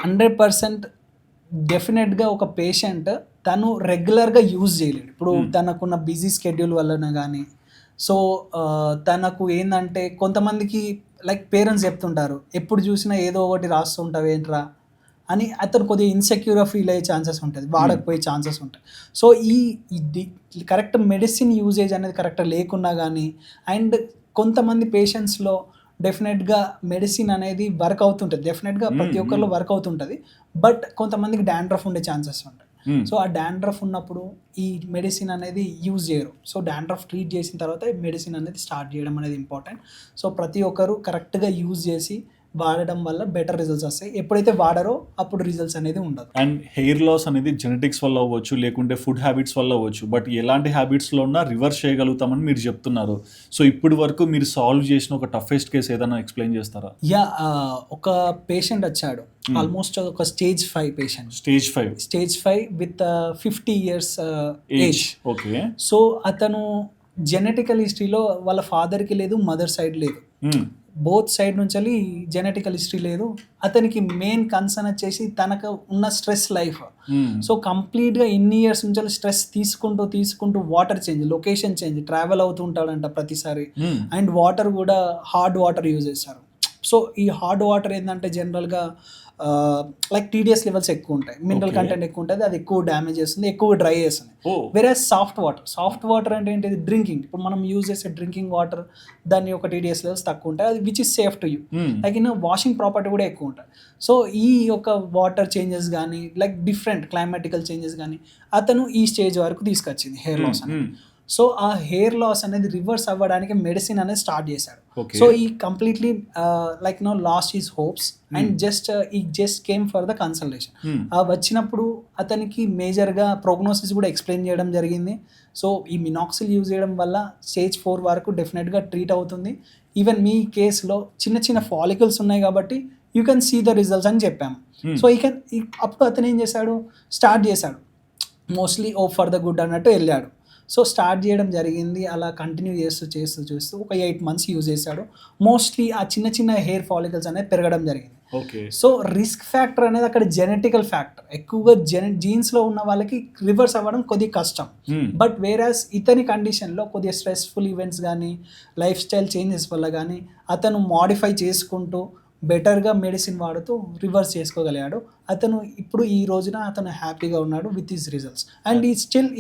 100% డెఫినెట్గా ఒక పేషెంట్ తను రెగ్యులర్గా యూజ్ చేయలేడు. ఇప్పుడు తనకున్న బిజీ స్కెడ్యూల్ వలన కానీ, సో తనకు ఏంటంటే కొంతమందికి లైక్ పేరెంట్స్ చెప్తుంటారు ఎప్పుడు చూసినా ఏదో ఒకటి రాస్తుంటావు ఏంట్రా అని, అతను కొద్దిగా ఇన్సెక్యూర్గా ఫీల్ అయ్యే ఛాన్సెస్ ఉంటుంది, వాడకపోయే ఛాన్సెస్ ఉంటాయి. సో ఈ కరెక్ట్ మెడిసిన్ యూజేజ్ అనేది కరెక్ట్ లేకున్నా కానీ, అండ్ కొంతమంది పేషెంట్స్లో డెఫినెట్గా మెడిసిన్ అనేది వర్క్ అవుతుంటుంది, డెఫినెట్గా ప్రతి ఒక్కరిలో వర్క్ అవుతుంటుంది, బట్ కొంతమందికి డాండ్రఫ్ ఉండే ఛాన్సెస్ ఉంటాయి. సో ఆ డాండ్రఫ్ ఉన్నప్పుడు ఈ మెడిసిన్ అనేది యూజ్ చేయరు. సో డాండ్రఫ్ ట్రీట్ చేసిన తర్వాత మెడిసిన్ అనేది స్టార్ట్ చేయడం అనేది ఇంపార్టెంట్. సో ప్రతి ఒక్కరు కరెక్ట్గా యూజ్ చేసి వాడడం వల్ల బెటర్ రిజల్ట్స్ వస్తాయి. ఎప్పుడైతే వాడరో అప్పుడు రిజల్ట్స్ అనేది ఉండదు. అండ్ హెయిర్ లాస్ అనేది జెనెటిక్స్ వల్ల అవ్వచ్చు, లేకుంటే ఫుడ్ హ్యాబిట్స్ వల్ల అవ్వచ్చు, బట్ ఎలాంటి హ్యాబిట్స్లో ఉన్నా రివర్స్ చేయగలుగుతామని మీరు చెప్తున్నారు. సో ఇప్పటి వరకు మీరు సాల్వ్ చేసిన ఒక టఫెస్ట్ కేసు ఏదైనా ఎక్స్ప్లెయిన్ చేస్తారా? ఒక పేషెంట్ వచ్చాడు, ఆల్మోస్ట్ ఒక stage 5 patient. Stage 5 with 50 years age. Okay, so అతను జెనెటికల్ హిస్టరీలో వాళ్ళ ఫాదర్కి లేదు, మదర్ సైడ్ లేదు, బోత్ సైడ్ నుంచి జెనెటికల్ హిస్టరీ లేదు. అతనికి మెయిన్ కన్సర్న్ వచ్చేసి తనకు ఉన్న స్ట్రెస్ లైఫ్. సో కంప్లీట్గా ఇన్ని ఇయర్స్ నుంచి స్ట్రెస్ తీసుకుంటూ water change, location change, travel అవుతూ ఉంటాడంట ప్రతిసారి. అండ్ వాటర్ కూడా హార్డ్ వాటర్ యూజ్ చేస్తారు. సో ఈ హార్డ్ వాటర్ ఏంటంటే జనరల్గా లైక్ టీడీఎస్ లెవెల్స్ ఎక్కువ ఉంటాయి, మినరల్ Okay. కంటెంట్ ఎక్కువ ఉంటుంది, అది ఎక్కువ డ్యామేజ్ చేస్తుంది, ఎక్కువ డ్రై చేస్తుంది. ఓ వేరే సాఫ్ట్ వాటర్ అంటే ఏంటిది, డ్రింకింగ్. ఇప్పుడు మనం యూజ్ చేసే డ్రింకింగ్ వాటర్ దాని యొక్క టీడీఎస్ లెవెల్స్ తక్కువ ఉంటాయి, అది which is safe to you. Like in washing property కూడా ఎక్కువ ఉంటుంది. సో ఈ యొక్క వాటర్ చేంజెస్ కానీ లైక్ డిఫరెంట్ క్లైమాటికల్ చేంజెస్ కానీ అతను ఈ స్టేజ్ వరకు తీసుకొచ్చింది హెయిర్ లాస్ అనేది. సో ఆ హెయిర్ లాస్ అనేది రివర్స్ అవ్వడానికి మెడిసిన్ అనేది స్టార్ట్ చేశాడు. Okay. సో ఈ completely like no lost his hopes and just came for the consultation. వచ్చినప్పుడు అతనికి మేజర్గా ప్రోగ్నోసిస్ కూడా ఎక్స్ప్లెయిన్ చేయడం జరిగింది. సో ఈ మినాక్సిల్ యూజ్ చేయడం వల్ల స్టేజ్ 4 వరకు డెఫినెట్గా ట్రీట్ అవుతుంది. ఈవెన్ మీ కేసులో చిన్న చిన్న ఫాలికల్స్ ఉన్నాయి కాబట్టి you can see the results అని చెప్పాము. సో అప్పుడు అతను ఏం చేశాడు, స్టార్ట్ చేశాడు mostly oh for the good అన్నట్టు వెళ్ళాడు. సో స్టార్ట్ చేయడం జరిగింది, అలా కంటిన్యూ చేస్తూ ఒక 8 months యూజ్ చేశాడు. మోస్ట్లీ ఆ చిన్న చిన్న హెయిర్ ఫాలికల్స్ అనేది పెరగడం జరిగింది. ఓకే సో రిస్క్ ఫ్యాక్టర్ అనేది అక్కడ జెనెటికల్ ఫ్యాక్టర్, ఎక్కువగా జీన్స్లో ఉన్న వాళ్ళకి రివర్స్ అవ్వడం కొద్దిగా కష్టం. బట్ వేరాస్ ఇతని కండిషన్లో కొద్దిగా స్ట్రెస్ఫుల్ ఈవెంట్స్ కానీ లైఫ్ స్టైల్ చేంజెస్ వల్ల కానీ అతను మాడిఫై చేసుకుంటూ బెటర్గా మెడిసిన్ వాడుతూ రివర్స్ చేసుకోగలిగాడు. అతను ఇప్పుడు ఈ రోజున అతను హ్యాపీగా ఉన్నాడు with his results and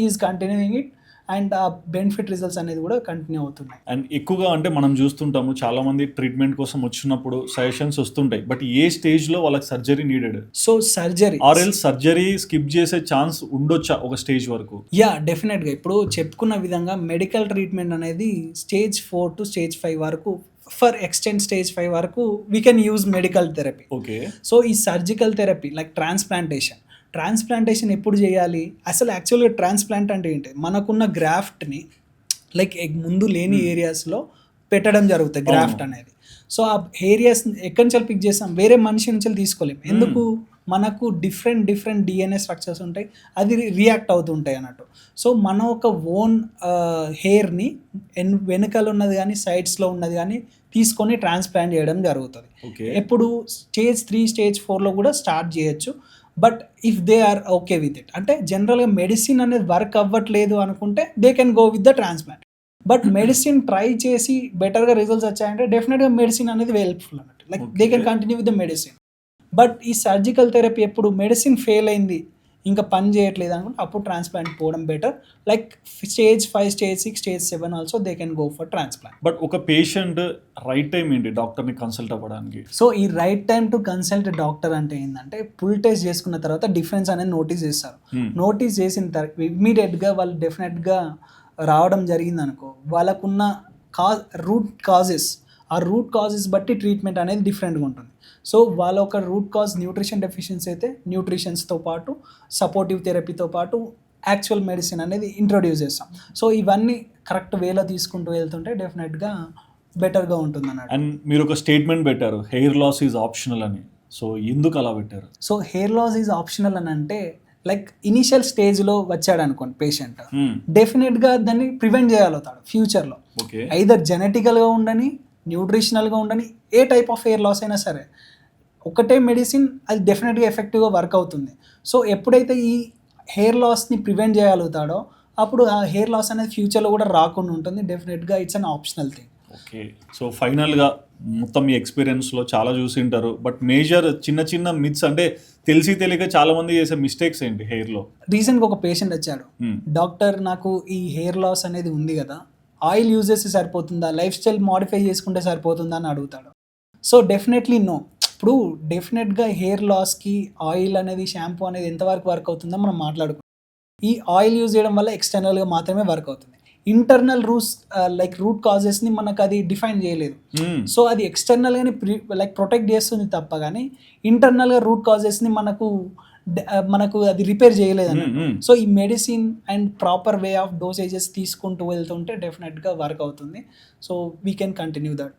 is continuing it and ఆ బెనిఫిట్ రిజల్ట్స్ అనేది కూడా కంటిన్యూ అవుతున్నాయి. అండ్ ఎక్కువగా అంటే మనం చూస్తుంటాము చాలా మంది ట్రీట్మెంట్ కోసం వచ్చినప్పుడు సజెషన్స్ వస్తుంటాయి, బట్ ఏ స్టేజ్ లో వాళ్ళకి surgery needed, so surgery R L surgery skip చేసే ఛాన్స్ ఉండొచ్చా ఒక స్టేజ్ వరకు? యా డెఫినెట్గా. ఇప్పుడు చెప్పుకున్న విధంగా మెడికల్ ట్రీట్మెంట్ అనేది స్టేజ్ 4 to stage 5 వరకు, ఫర్ ఎక్స్టెండ్ స్టేజ్ 5 వరకు we can use medical therapy. Okay so ఈ సర్జికల్ థెరపీ లైక్ ట్రాన్స్ప్లాంటేషన్ ఎప్పుడు చేయాలి, అసలు యాక్చువల్గా ట్రాన్స్ప్లాంట్ అంటే ఏంటి, మనకున్న గ్రాఫ్ట్ని లైక్ ముందు లేని ఏరియాస్లో పెట్టడం జరుగుతుంది గ్రాఫ్ట్ అనేది. సో ఆ ఏరియాస్ ఎక్కడి నుంచి పిక్ చేస్తాం, వేరే మనిషి నుంచి తీసుకోలేం. ఎందుకు, మనకు డిఫరెంట్ డిఎన్ఏ స్ట్రక్చర్స్ ఉంటాయి, అది రియాక్ట్ అవుతుంటాయి అన్నట్టు. సో మన ఒక ఓన్ హెయిర్ని వెనుకలు ఉన్నది కానీ సైడ్స్లో ఉన్నది కానీ తీసుకొని ట్రాన్స్ప్లాంట్ చేయడం జరుగుతుంది. ఓకే ఎప్పుడు స్టేజ్ 3 stage 4లో కూడా స్టార్ట్ చేయొచ్చు. But if they are okay with it, అంటే జనరల్గా మెడిసిన్ అనేది వర్క్ అవ్వట్లేదు అనుకుంటే they can go with the transplant. But medicine try చేసి బెటర్గా రిజల్ట్స్ వచ్చాయంటే డెఫినెట్గా మెడిసిన్ అనేది హెల్ప్ఫుల్ అన్నట్టు, like they can continue with the medicine. But ఈ సర్జికల్ థెరపీ ఎప్పుడు మెడిసిన్ ఫెయిల్ అయింది ఇంకా పని చేయట్లేదు అనుకుంటే అప్పుడు ట్రాన్స్ప్లాంట్ పోవడం better. Like stage 5, stage 6, stage 7 also they can go for transplant. But ఒక పేషెంట్ రైట్ టైం ఏంటి డాక్టర్ని కన్సల్ట్ అవ్వడానికి? సో ఈ right time to consult doctor అంటే ఏంటంటే పుల్ టెస్ట్ చేసుకున్న తర్వాత డిఫరెన్స్ అనేది నోటీస్ చేస్తారు. నోటీస్ చేసిన తర్వాత ఇమ్మీడియట్గా వాళ్ళు డెఫినెట్గా రావడం జరిగింది అనుకో, వాళ్ళకున్న రూట్ కాజెస్ బట్టి ట్రీట్మెంట్ అనేది డిఫరెంట్గా ఉంటుంది. సో వాళ్ళ ఒక రూట్ కాజ్ న్యూట్రిషన్ డెఫిషియన్సీ అయితే న్యూట్రిషన్స్తో పాటు సపోర్టివ్ థెరపీతో పాటు యాక్చువల్ మెడిసిన్ అనేది ఇంట్రొడ్యూస్ చేస్తాం. సో ఇవన్నీ కరెక్ట్ వేలో తీసుకుంటూ వెళ్తుంటే డెఫినెట్గా బెటర్గా ఉంటుంది అన్నట్టు. అండ్ మీరు ఒక స్టేట్మెంట్ పెట్టారు హెయిర్ లాస్ ఈజ్ ఆప్షనల్ అని, సో ఎందుకు అలా పెట్టారు? So hair loss is optional అని అంటే లైక్ ఇనిషియల్ స్టేజ్లో వచ్చాడు అనుకోండి పేషెంట్, డెఫినెట్గా దాన్ని ప్రివెంట్ చేయగలుగుతాడు ఫ్యూచర్లో. ఓకే ఐదర్ జెనెటికల్గా ఉండని, న్యూట్రిషనల్గా ఉండని, ఏ టైప్ ఆఫ్ హెయిర్ లాస్ అయినా సరే ఒకటే మెడిసిన్ అది డెఫినెట్గా ఎఫెక్టివ్గా వర్క్ అవుతుంది. సో ఎప్పుడైతే ఈ హెయిర్ లాస్ని ప్రివెంట్ చేయగలుగుతాడో అప్పుడు ఆ హెయిర్ లాస్ అనేది ఫ్యూచర్లో కూడా రాకుండా ఉంటుంది. డెఫినెట్గా it's an optional thing. Okay so ఫైనల్గా మొత్తం మీ ఎక్స్పీరియన్స్లో చాలా చూసి ఉంటారు, బట్ మేజర్ చిన్న మిత్స్ అంటే తెలియక చాలా మంది చేసే మిస్టేక్స్ ఏంటి హెయిర్లో? రీసెంట్గా ఒక పేషెంట్ వచ్చాడు, డాక్టర్ నాకు ఈ హెయిర్ లాస్ అనేది ఉంది కదా, ఆయిల్ యూజ్ చేస్తే సరిపోతుందా, లైఫ్ స్టైల్ మాడిఫై చేసుకుంటే సరిపోతుందా అని అడుగుతాడు. So definitely no. ఇప్పుడు డెఫినెట్గా హెయిర్ లాస్కి ఆయిల్ అనేది, షాంపూ అనేది ఎంతవరకు వర్క్ అవుతుందో మనం మాట్లాడుకుంటాం. ఈ ఆయిల్ యూజ్ చేయడం వల్ల ఎక్స్టర్నల్గా మాత్రమే వర్క్ అవుతుంది. ఇంటర్నల్ లైక్ రూట్ కాజెస్ని మనకు అది డిఫైన్ చేయలేదు. సో అది ఎక్స్టర్నల్గానే లైక్ ప్రొటెక్ట్ చేస్తుంది తప్ప కానీ ఇంటర్నల్గా రూట్ కాజెస్ని మనకు అది రిపేర్ చేయలేదు అన్నట్టు. సో ఈ medicine and proper way of dosages తీసుకుంటూ వెళ్తుంటే డెఫినెట్గా వర్క్ అవుతుంది. So we can continue that.